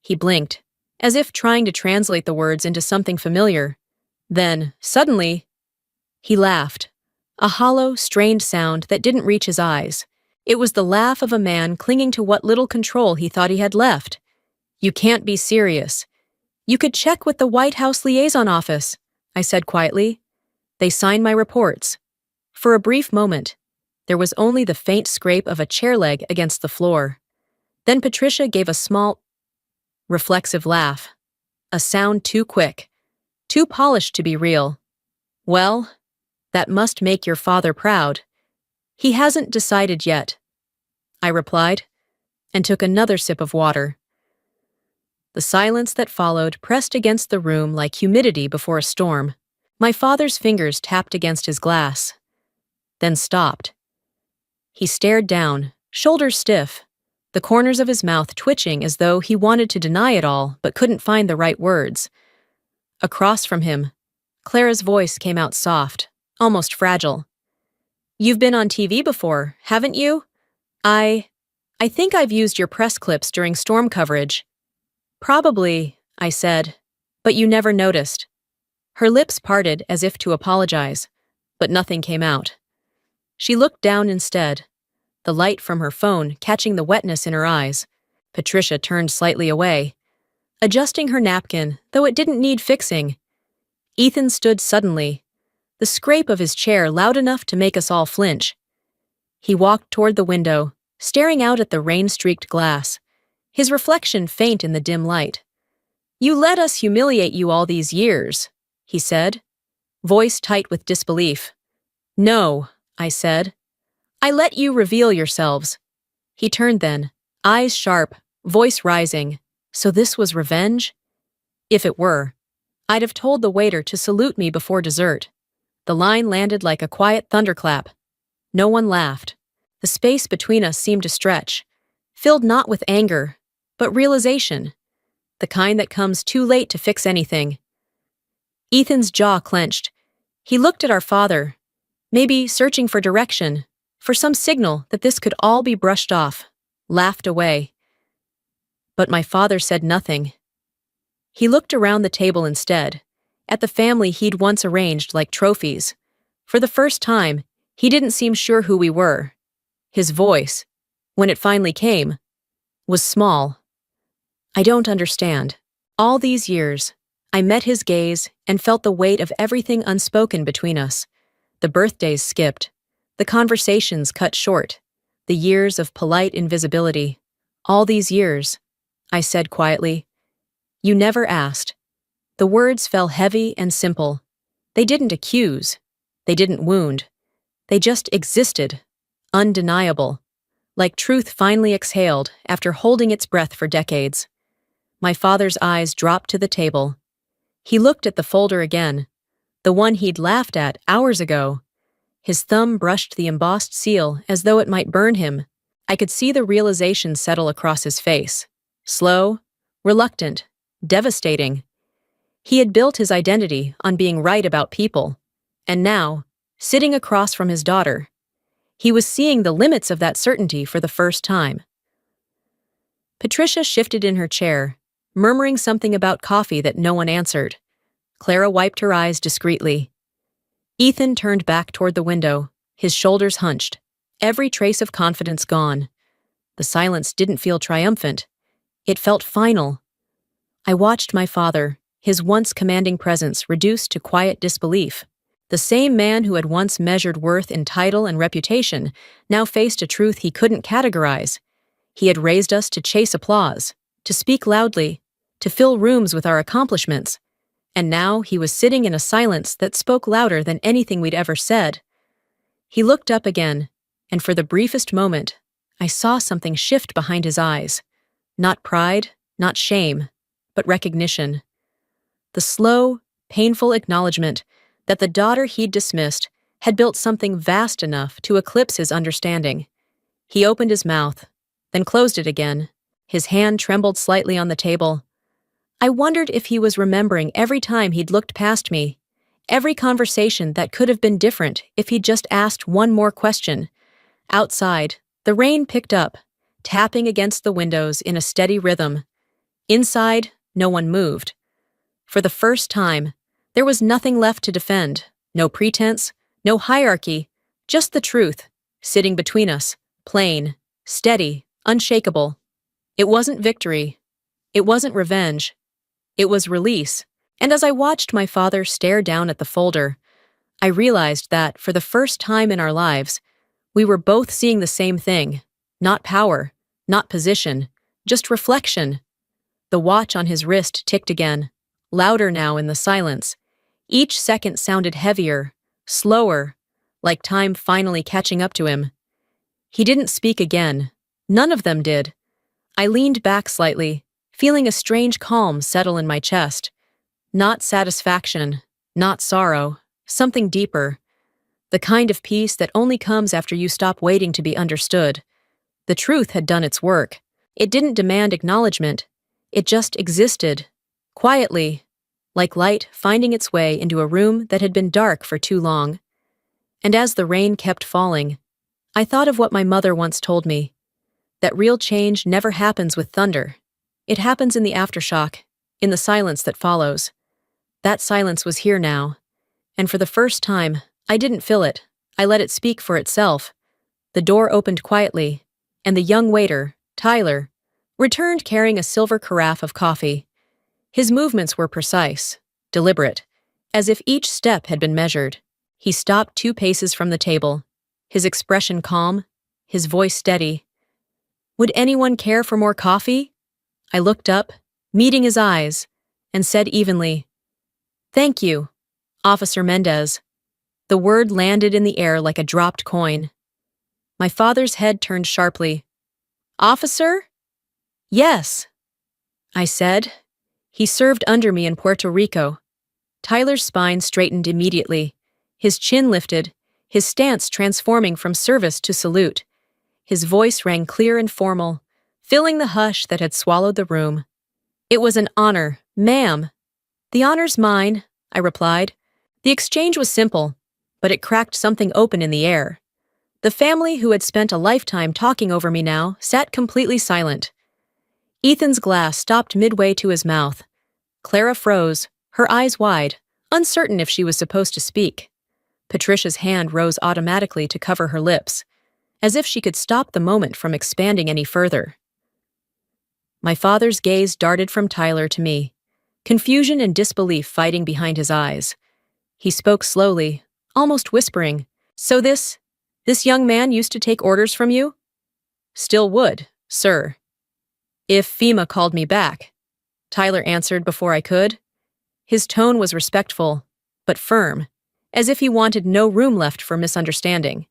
He blinked, as if trying to translate the words into something familiar. Then, suddenly, he laughed, a hollow, strained sound that didn't reach his eyes. It was the laugh of a man clinging to what little control he thought he had left. "You can't be serious. You could check with the White House Liaison Office," I said quietly. "They sign my reports." For a brief moment, there was only the faint scrape of a chair leg against the floor. Then Patricia gave a small reflexive laugh. A sound too quick, too polished to be real. Well, that must make your father proud. He hasn't decided yet, I replied, and took another sip of water. The silence that followed pressed against the room like humidity before a storm. My father's fingers tapped against his glass, then stopped. He stared down, shoulders stiff, the corners of his mouth twitching as though he wanted to deny it all but couldn't find the right words. Across from him, Clara's voice came out soft, almost fragile. "You've been on TV before, haven't you? I think I've used your press clips during storm coverage." "Probably," I said, "but you never noticed." Her lips parted as if to apologize, but nothing came out. She looked down instead, the light from her phone catching the wetness in her eyes. Patricia turned slightly away, adjusting her napkin, though it didn't need fixing. Ethan stood suddenly, the scrape of his chair loud enough to make us all flinch. He walked toward the window, staring out at the rain-streaked glass, his reflection faint in the dim light. "You let us humiliate you all these years," he said, voice tight with disbelief. "No," I said. "I let you reveal yourselves." He turned then, eyes sharp, voice rising. So this was revenge? If it were, I'd have told the waiter to salute me before dessert. The line landed like a quiet thunderclap. No one laughed. The space between us seemed to stretch, filled not with anger, but realization, the kind that comes too late to fix anything. Ethan's jaw clenched. He looked at our father, maybe searching for direction, for some signal that this could all be brushed off, laughed away. But my father said nothing. He looked around the table instead, at the family he'd once arranged like trophies. For the first time, he didn't seem sure who we were. His voice, when it finally came, was small. "I don't understand. All these years, I met his gaze and felt the weight of everything unspoken between us. The birthdays skipped, the conversations cut short, the years of polite invisibility. All these years," I said quietly. "You never asked." The words fell heavy and simple. They didn't accuse. They didn't wound. They just existed, undeniable, like truth finally exhaled after holding its breath for decades. My father's eyes dropped to the table. He looked at the folder again, the one he'd laughed at hours ago. His thumb brushed the embossed seal as though it might burn him. I could see the realization settle across his face. Slow, reluctant, devastating. He had built his identity on being right about people, and now, sitting across from his daughter, he was seeing the limits of that certainty for the first time. Patricia shifted in her chair, murmuring something about coffee that no one answered. Clara wiped her eyes discreetly. Ethan turned back toward the window, his shoulders hunched, every trace of confidence gone. The silence didn't feel triumphant. It felt final. I watched my father, his once commanding presence reduced to quiet disbelief. The same man who had once measured worth in title and reputation now faced a truth he couldn't categorize. He had raised us to chase applause, to speak loudly, to fill rooms with our accomplishments. And now he was sitting in a silence that spoke louder than anything we'd ever said. He looked up again, and for the briefest moment, I saw something shift behind his eyes. Not pride, not shame, but recognition. The slow, painful acknowledgement that the daughter he'd dismissed had built something vast enough to eclipse his understanding. He opened his mouth, then closed it again. His hand trembled slightly on the table. I wondered if he was remembering every time he'd looked past me, every conversation that could have been different if he'd just asked one more question. Outside, the rain picked up, tapping against the windows in a steady rhythm. Inside, no one moved. For the first time, there was nothing left to defend, no pretense, no hierarchy, just the truth, sitting between us, plain, steady, unshakable. It wasn't victory. It wasn't revenge. It was release. And as I watched my father stare down at the folder, I realized that, for the first time in our lives, we were both seeing the same thing. Not power, not position, just reflection. The watch on his wrist ticked again, louder now in the silence. Each second sounded heavier, slower, like time finally catching up to him. He didn't speak again. None of them did. I leaned back slightly, feeling a strange calm settle in my chest. Not satisfaction, not sorrow, something deeper. The kind of peace that only comes after you stop waiting to be understood. The truth had done its work. It didn't demand acknowledgement. It just existed, quietly, like light finding its way into a room that had been dark for too long. And as the rain kept falling, I thought of what my mother once told me, that real change never happens with thunder. It happens in the aftershock, in the silence that follows. That silence was here now, and for the first time, I didn't fill it. I let it speak for itself. The door opened quietly, and the young waiter, Tyler, returned carrying a silver carafe of coffee. His movements were precise, deliberate, as if each step had been measured. He stopped 2 paces from the table, his expression calm, his voice steady. "Would anyone care for more coffee?" I looked up, meeting his eyes, and said evenly, "Thank you, Officer Mendez." The word landed in the air like a dropped coin. My father's head turned sharply. "Officer?" "Yes," I said. "He served under me in Puerto Rico." Tyler's spine straightened immediately, his chin lifted, his stance transforming from service to salute. His voice rang clear and formal, filling the hush that had swallowed the room. "It was an honor, ma'am." "The honor's mine," I replied. The exchange was simple, but it cracked something open in the air. The family who had spent a lifetime talking over me now sat completely silent. Ethan's glass stopped midway to his mouth. Clara froze, her eyes wide, uncertain if she was supposed to speak. Patricia's hand rose automatically to cover her lips, as if she could stop the moment from expanding any further. My father's gaze darted from Tyler to me, confusion and disbelief fighting behind his eyes. He spoke slowly, almost whispering, "So this young man used to take orders from you?" "Still would, sir. If FEMA called me back," Tyler answered before I could. His tone was respectful, but firm, as if he wanted no room left for misunderstanding.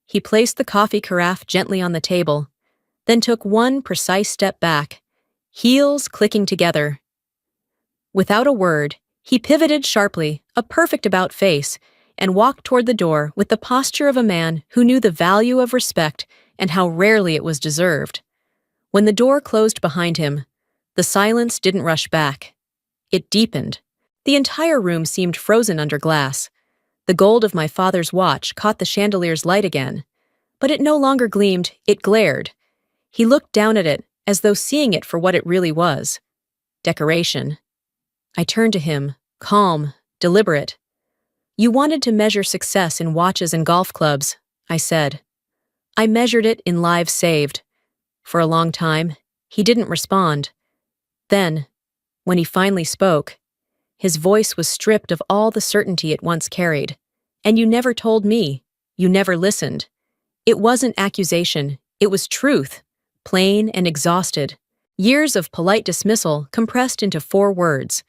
He placed the coffee carafe gently on the table, then took one precise step back, heels clicking together. Without a word, he pivoted sharply, a perfect about-face, and walked toward the door with the posture of a man who knew the value of respect and how rarely it was deserved. When the door closed behind him, the silence didn't rush back. It deepened. The entire room seemed frozen under glass. The gold of my father's watch caught the chandelier's light again, but it no longer gleamed, it glared. He looked down at it, as though seeing it for what it really was. Decoration. I turned to him, calm, deliberate. "You wanted to measure success in watches and golf clubs," I said. "I measured it in lives saved." For a long time, he didn't respond. Then, when he finally spoke, his voice was stripped of all the certainty it once carried. "And you never told me. You never listened." It wasn't accusation, it was truth, plain and exhausted. Years of polite dismissal compressed into 4 words.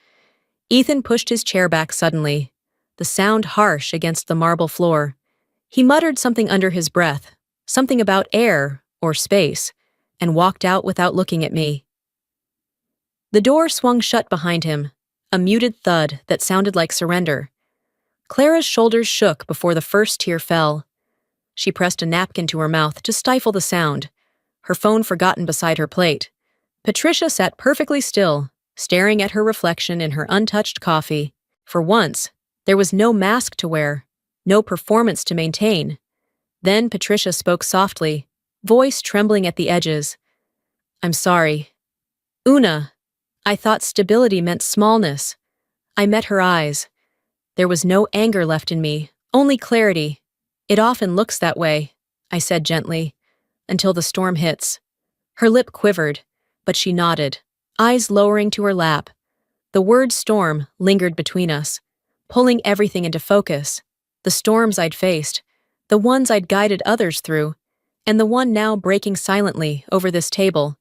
Ethan pushed his chair back suddenly, the sound harsh against the marble floor. He muttered something under his breath, something about air or space, and walked out without looking at me. The door swung shut behind him, a muted thud that sounded like surrender. Clara's shoulders shook before the first tear fell. She pressed a napkin to her mouth to stifle the sound, her phone forgotten beside her plate. Patricia sat perfectly still, staring at her reflection in her untouched coffee. For once, there was no mask to wear, no performance to maintain. Then Patricia spoke softly, voice trembling at the edges. "I'm sorry. Una, I thought stability meant smallness." I met her eyes. There was no anger left in me, only clarity. "It often looks that way," I said gently, "until the storm hits." Her lip quivered, but she nodded, eyes lowering to her lap. The word storm lingered between us, pulling everything into focus. The storms I'd faced, the ones I'd guided others through, and the one now breaking silently over this table.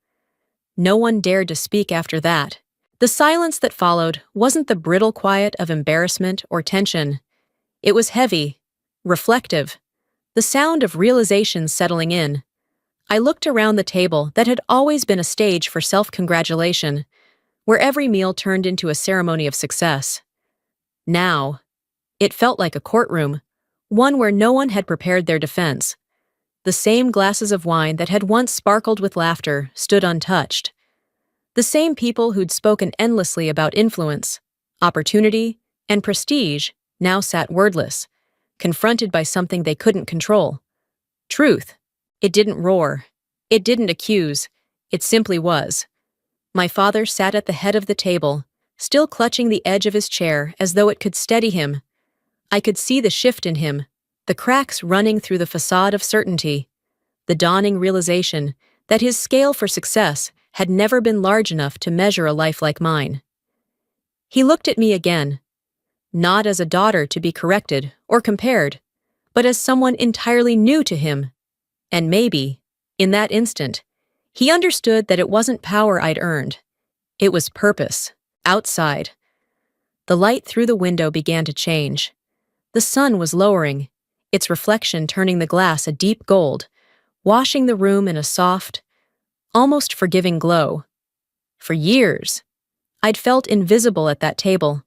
No one dared to speak after that. The silence that followed wasn't the brittle quiet of embarrassment or tension. It was heavy, reflective, the sound of realization settling in. I looked around the table that had always been a stage for self-congratulation, where every meal turned into a ceremony of success. Now, it felt like a courtroom, one where no one had prepared their defense. The same glasses of wine that had once sparkled with laughter stood untouched. The same people who'd spoken endlessly about influence, opportunity, and prestige now sat wordless, confronted by something they couldn't control. Truth. It didn't roar. It didn't accuse. It simply was. My father sat at the head of the table, still clutching the edge of his chair as though it could steady him. I could see the shift in him, the cracks running through the facade of certainty, the dawning realization that his scale for success had never been large enough to measure a life like mine. He looked at me again, not as a daughter to be corrected or compared, but as someone entirely new to him. And maybe, in that instant, he understood that it wasn't power I'd earned. It was purpose, outside. The light through the window began to change. The sun was lowering, its reflection turning the glass a deep gold, washing the room in a soft, almost forgiving glow. For years, I'd felt invisible at that table.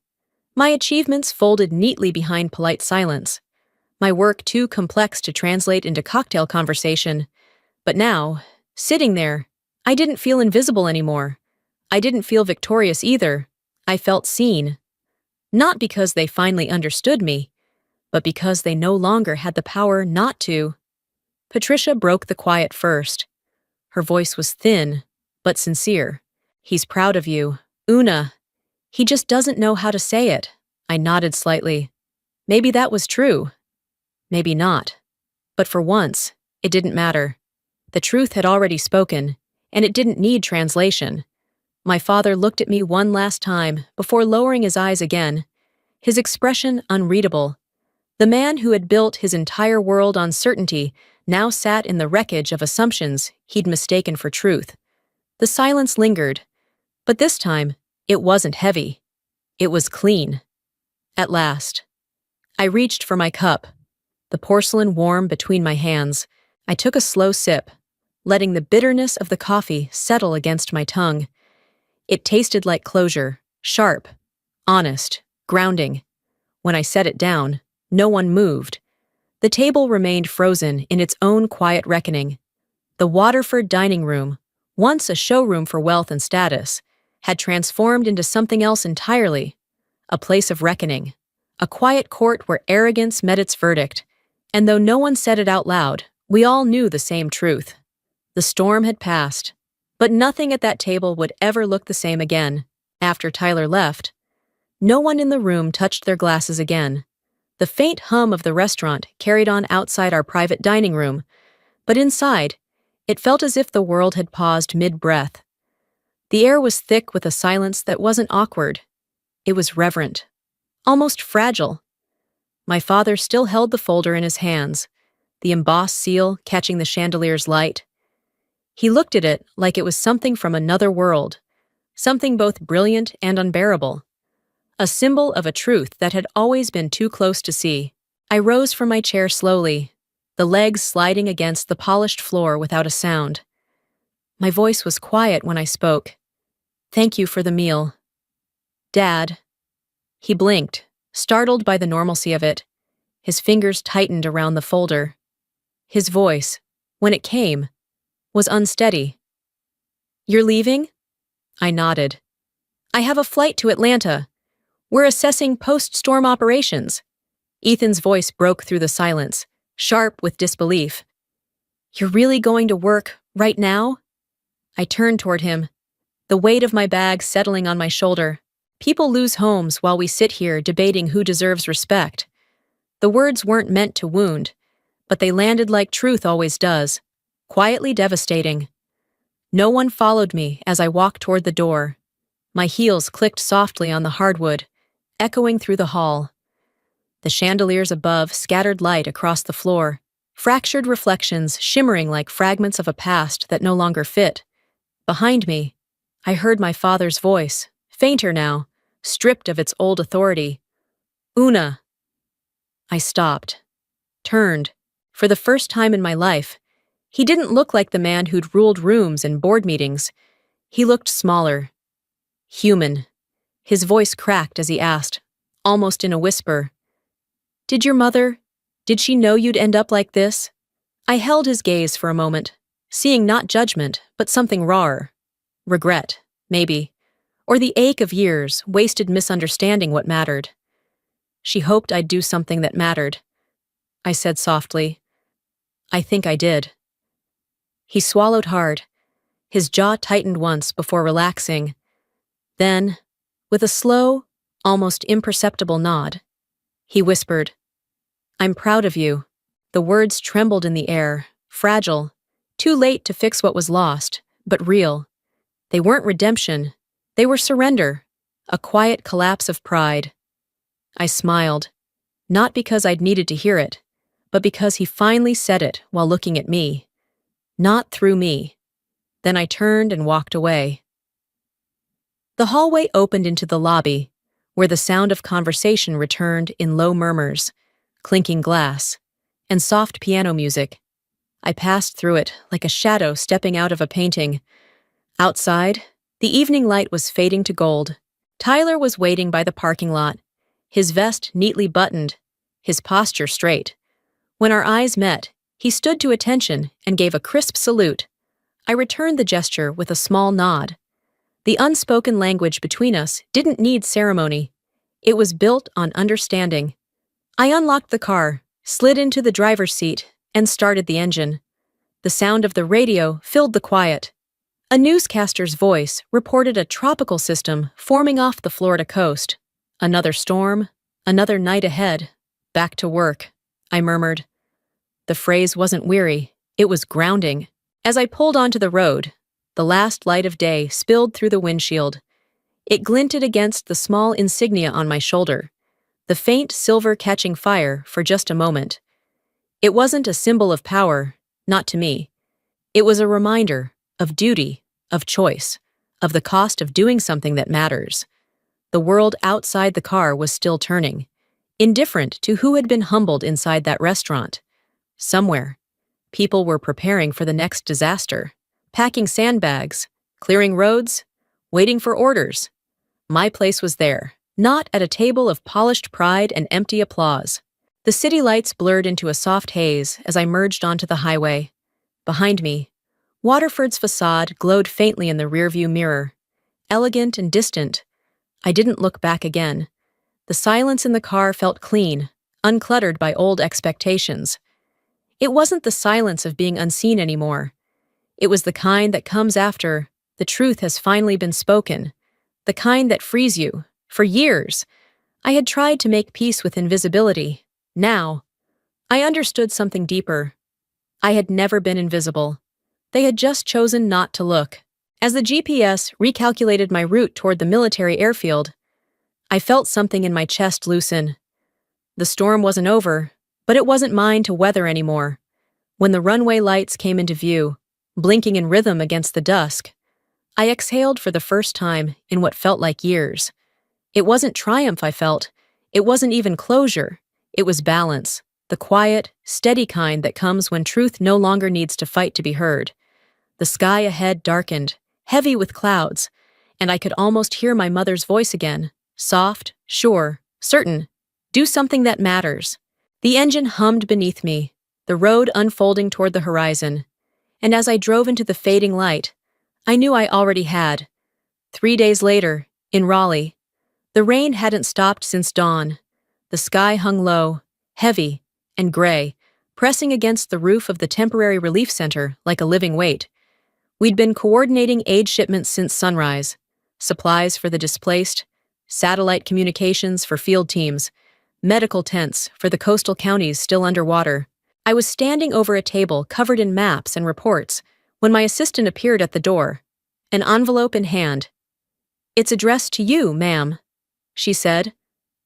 My achievements folded neatly behind polite silence, my work too complex to translate into cocktail conversation. But now, sitting there, I didn't feel invisible anymore. I didn't feel victorious either. I felt seen. Not because they finally understood me, but because they no longer had the power not to. Patricia broke the quiet first. Her voice was thin, but sincere. "He's proud of you, Una. He just doesn't know how to say it." I nodded slightly. Maybe that was true. Maybe not. But for once, it didn't matter. The truth had already spoken, and it didn't need translation. My father looked at me one last time before lowering his eyes again, his expression unreadable. The man who had built his entire world on certainty now sat in the wreckage of assumptions he'd mistaken for truth. The silence lingered, but this time, it wasn't heavy. It was clean. At last, I reached for my cup, the porcelain warm between my hands. I took a slow sip, letting the bitterness of the coffee settle against my tongue. It tasted like closure, sharp, honest, grounding. When I set it down, no one moved. The table remained frozen in its own quiet reckoning. The Waterford dining room, once a showroom for wealth and status, had transformed into something else entirely. A place of reckoning. A quiet court where arrogance met its verdict. And though no one said it out loud, we all knew the same truth. The storm had passed, but nothing at that table would ever look the same again. After Tyler left, no one in the room touched their glasses again. The faint hum of the restaurant carried on outside our private dining room, but inside, it felt as if the world had paused mid-breath. The air was thick with a silence that wasn't awkward. It was reverent, almost fragile. My father still held the folder in his hands, the embossed seal catching the chandelier's light. He looked at it like it was something from another world, something both brilliant and unbearable. A symbol of a truth that had always been too close to see. I rose from my chair slowly, the legs sliding against the polished floor without a sound. My voice was quiet when I spoke. "Thank you for the meal." "Dad." He blinked, startled by the normalcy of it. His fingers tightened around the folder. His voice, when it came, was unsteady. "You're leaving?" I nodded. "I have a flight to Atlanta. We're assessing post-storm operations." Ethan's voice broke through the silence, sharp with disbelief. "You're really going to work right now?" I turned toward him, the weight of my bag settling on my shoulder. People lose homes while we sit here debating who deserves respect. The words weren't meant to wound, but they landed like truth always does, quietly devastating. No one followed me as I walked toward the door. My heels clicked softly on the hardwood, echoing through the hall. The chandeliers above scattered light across the floor, fractured reflections shimmering like fragments of a past that no longer fit. Behind me, I heard my father's voice, fainter now, stripped of its old authority. Una! I stopped, turned. For the first time in my life, he didn't look like the man who'd ruled rooms and board meetings. He looked smaller, human. His voice cracked as he asked, almost in a whisper, Did she know you'd end up like this? I held his gaze for a moment, seeing not judgment, but something rawer. Regret, maybe. Or the ache of years, wasted misunderstanding what mattered. She hoped I'd do something that mattered. I said softly. I think I did. He swallowed hard. His jaw tightened once before relaxing. Then, with a slow, almost imperceptible nod, he whispered, I'm proud of you. The words trembled in the air, fragile, too late to fix what was lost, but real. They weren't redemption. They were surrender, a quiet collapse of pride. I smiled, not because I'd needed to hear it, but because he finally said it while looking at me. Not through me. Then I turned and walked away. The hallway opened into the lobby, where the sound of conversation returned in low murmurs, clinking glass, and soft piano music. I passed through it like a shadow stepping out of a painting. Outside, the evening light was fading to gold. Tyler was waiting by the parking lot, his vest neatly buttoned, his posture straight. When our eyes met, he stood to attention and gave a crisp salute. I returned the gesture with a small nod. The unspoken language between us didn't need ceremony. It was built on understanding. I unlocked the car, slid into the driver's seat, and started the engine. The sound of the radio filled the quiet. A newscaster's voice reported a tropical system forming off the Florida coast. Another storm, another night ahead. Back to work, I murmured. The phrase wasn't weary, it was grounding. As I pulled onto the road, the last light of day spilled through the windshield. It glinted against the small insignia on my shoulder, the faint silver catching fire for just a moment. It wasn't a symbol of power, not to me. It was a reminder of duty, of choice, of the cost of doing something that matters. The world outside the car was still turning, indifferent to who had been humbled inside that restaurant. Somewhere, people were preparing for the next disaster, packing sandbags, clearing roads, waiting for orders. My place was there, not at a table of polished pride and empty applause. The city lights blurred into a soft haze as I merged onto the highway. Behind me, Waterford's facade glowed faintly in the rearview mirror. Elegant and distant, I didn't look back again. The silence in the car felt clean, uncluttered by old expectations. It wasn't the silence of being unseen anymore. It was the kind that comes after the truth has finally been spoken, the kind that frees you. For years, I had tried to make peace with invisibility. Now, I understood something deeper. I had never been invisible. They had just chosen not to look. As the GPS recalculated my route toward the military airfield, I felt something in my chest loosen. The storm wasn't over, but it wasn't mine to weather anymore. When the runway lights came into view, blinking in rhythm against the dusk, I exhaled for the first time in what felt like years. It wasn't triumph I felt. It wasn't even closure. It was balance, the quiet, steady kind that comes when truth no longer needs to fight to be heard. The sky ahead darkened, heavy with clouds, and I could almost hear my mother's voice again, soft, sure, certain. Do something that matters. The engine hummed beneath me, the road unfolding toward the horizon, and as I drove into the fading light, I knew I already had. 3 days later, in Raleigh, the rain hadn't stopped since dawn. The sky hung low, heavy, and gray, pressing against the roof of the temporary relief center like a living weight. We'd been coordinating aid shipments since sunrise, supplies for the displaced, satellite communications for field teams, medical tents for the coastal counties still underwater. I was standing over a table covered in maps and reports when my assistant appeared at the door, an envelope in hand. "It's addressed to you, ma'am," she said.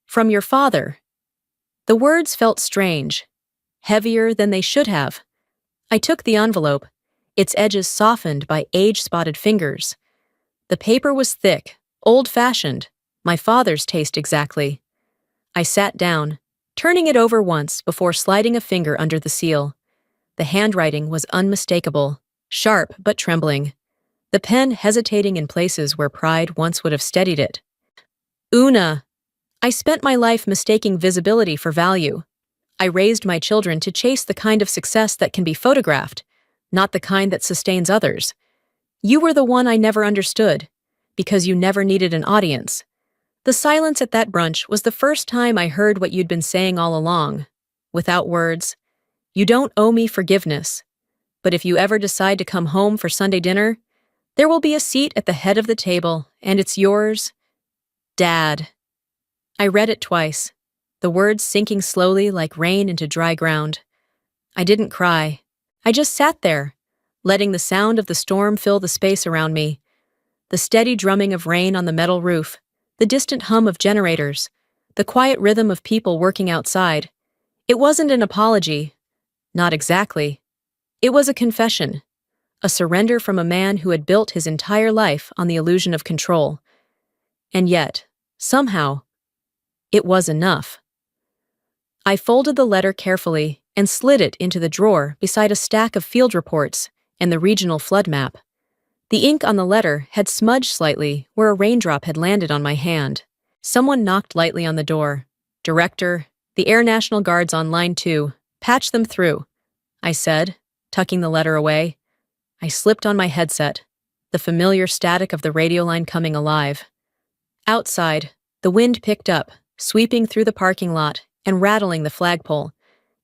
"From your father." The words felt strange, heavier than they should have. I took the envelope, its edges softened by age-spotted fingers. The paper was thick, old-fashioned, my father's taste exactly. I sat down, turning it over once before sliding a finger under the seal. The handwriting was unmistakable, sharp but trembling, the pen hesitating in places where pride once would have steadied it. Una. I spent my life mistaking visibility for value. I raised my children to chase the kind of success that can be photographed, not the kind that sustains others. You were the one I never understood, because you never needed an audience. The silence at that brunch was the first time I heard what you'd been saying all along, without words. You don't owe me forgiveness, but if you ever decide to come home for Sunday dinner, there will be a seat at the head of the table, and it's yours, Dad. I read it twice, the words sinking slowly like rain into dry ground. I didn't cry. I just sat there, letting the sound of the storm fill the space around me. The steady drumming of rain on the metal roof, the distant hum of generators, the quiet rhythm of people working outside. It wasn't an apology. Not exactly. It was a confession, a surrender from a man who had built his entire life on the illusion of control. And yet, somehow, it was enough. I folded the letter carefully and slid it into the drawer beside a stack of field reports and the regional flood map. The ink on the letter had smudged slightly where a raindrop had landed on my hand. Someone knocked lightly on the door. Director, the Air National Guard's on line 2. Patch them through, I said, tucking the letter away. I slipped on my headset, the familiar static of the radio line coming alive. Outside, the wind picked up, sweeping through the parking lot and rattling the flagpole.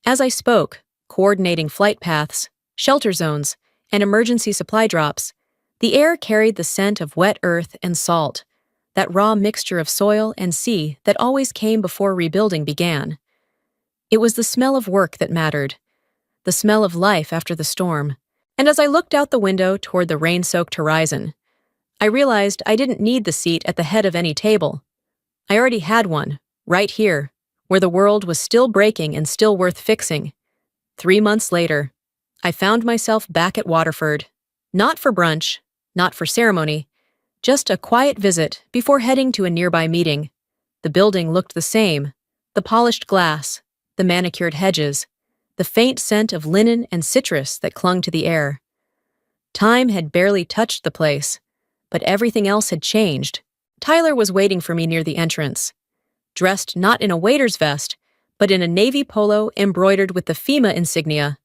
As I spoke, coordinating flight paths, shelter zones, and emergency supply drops, the air carried the scent of wet earth and salt, that raw mixture of soil and sea that always came before rebuilding began. It was the smell of work that mattered, the smell of life after the storm. And as I looked out the window toward the rain-soaked horizon, I realized I didn't need the seat at the head of any table. I already had one, right here, where the world was still breaking and still worth fixing. 3 months later, I found myself back at Waterford, not for brunch, not for ceremony, just a quiet visit before heading to a nearby meeting. The building looked the same, the polished glass, the manicured hedges, the faint scent of linen and citrus that clung to the air. Time had barely touched the place, but everything else had changed. Tyler was waiting for me near the entrance, dressed not in a waiter's vest, but in a navy polo embroidered with the FEMA insignia.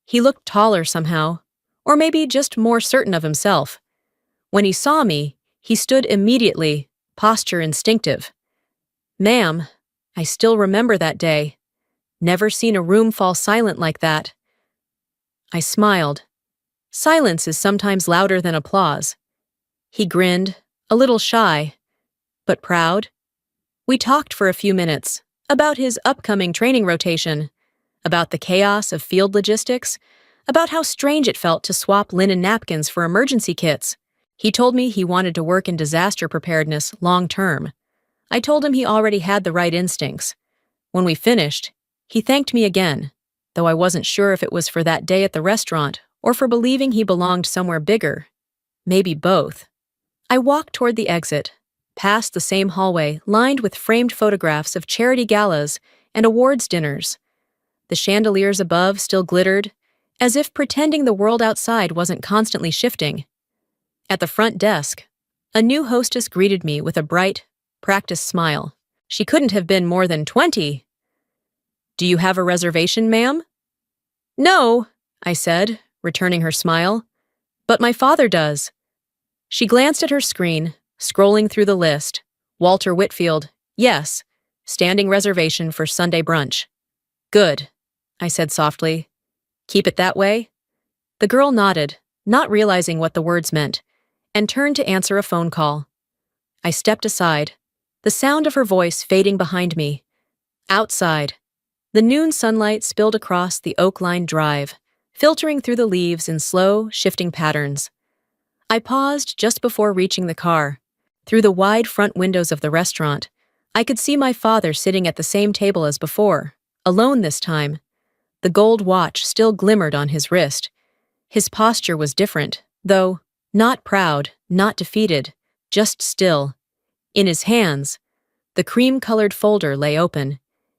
He looked taller somehow, or maybe just more certain of himself. When he saw me, he stood immediately, posture instinctive. Ma'am, I still remember that day. Never seen a room fall silent like that. I smiled. Silence is sometimes louder than applause. He grinned, a little shy, but proud. We talked for a few minutes, about his upcoming training rotation, about the chaos of field logistics, about how strange it felt to swap linen napkins for emergency kits. He told me he wanted to work in disaster preparedness long-term. I told him he already had the right instincts. When we finished, he thanked me again, though I wasn't sure if it was for that day at the restaurant or for believing he belonged somewhere bigger. Maybe both. I walked toward the exit, past the same hallway lined with framed photographs of charity galas and awards dinners. The chandeliers above still glittered, as if pretending the world outside wasn't constantly shifting. At the front desk, a new hostess greeted me with a bright, practiced smile. She couldn't have been more than 20. "Do you have a reservation, ma'am?" "No," I said, returning her smile. "But my father does." She glanced at her screen, scrolling through the list. Walter Whitfield, yes, standing reservation for Sunday brunch. "Good," I said softly. "Keep it that way?" The girl nodded, not realizing what the words meant, and turned to answer a phone call. I stepped aside, the sound of her voice fading behind me. Outside, the noon sunlight spilled across the oak-lined drive, filtering through the leaves in slow, shifting patterns. I paused just before reaching the car. Through the wide front windows of the restaurant, I could see my father sitting at the same table as before, alone this time. The gold watch still glimmered on his wrist. His posture was different, though not proud, not defeated, just still. In his hands, the cream-colored folder lay open.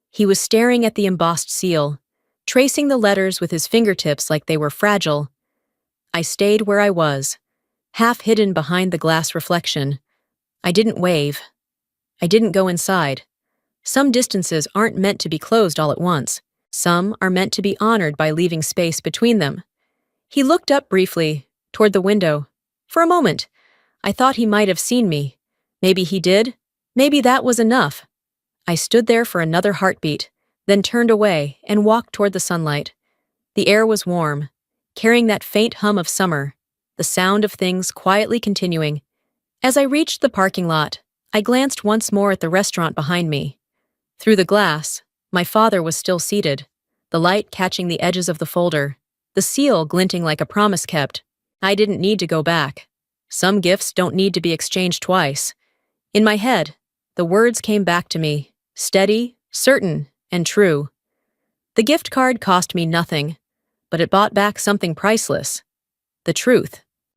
He was staring at the embossed seal, tracing the letters with his fingertips like they were fragile. I stayed where I was, half hidden behind the glass reflection. I didn't wave. I didn't go inside. Some distances aren't meant to be closed all at once. Some are meant to be honored by leaving space between them. He looked up briefly, toward the window. For a moment, I thought he might have seen me. Maybe he did. Maybe that was enough. I stood there for another heartbeat, then turned away and walked toward the sunlight. The air was warm, carrying that faint hum of summer, the sound of things quietly continuing. As I reached the parking lot, I glanced once more at the restaurant behind me. Through the glass, my father was still seated, the light catching the edges of the folder, the seal glinting like a promise kept. I didn't need to go back. Some gifts don't need to be exchanged twice. In my head, the words came back to me, steady, certain, and true. The gift card cost me nothing, but it bought back something priceless: the truth.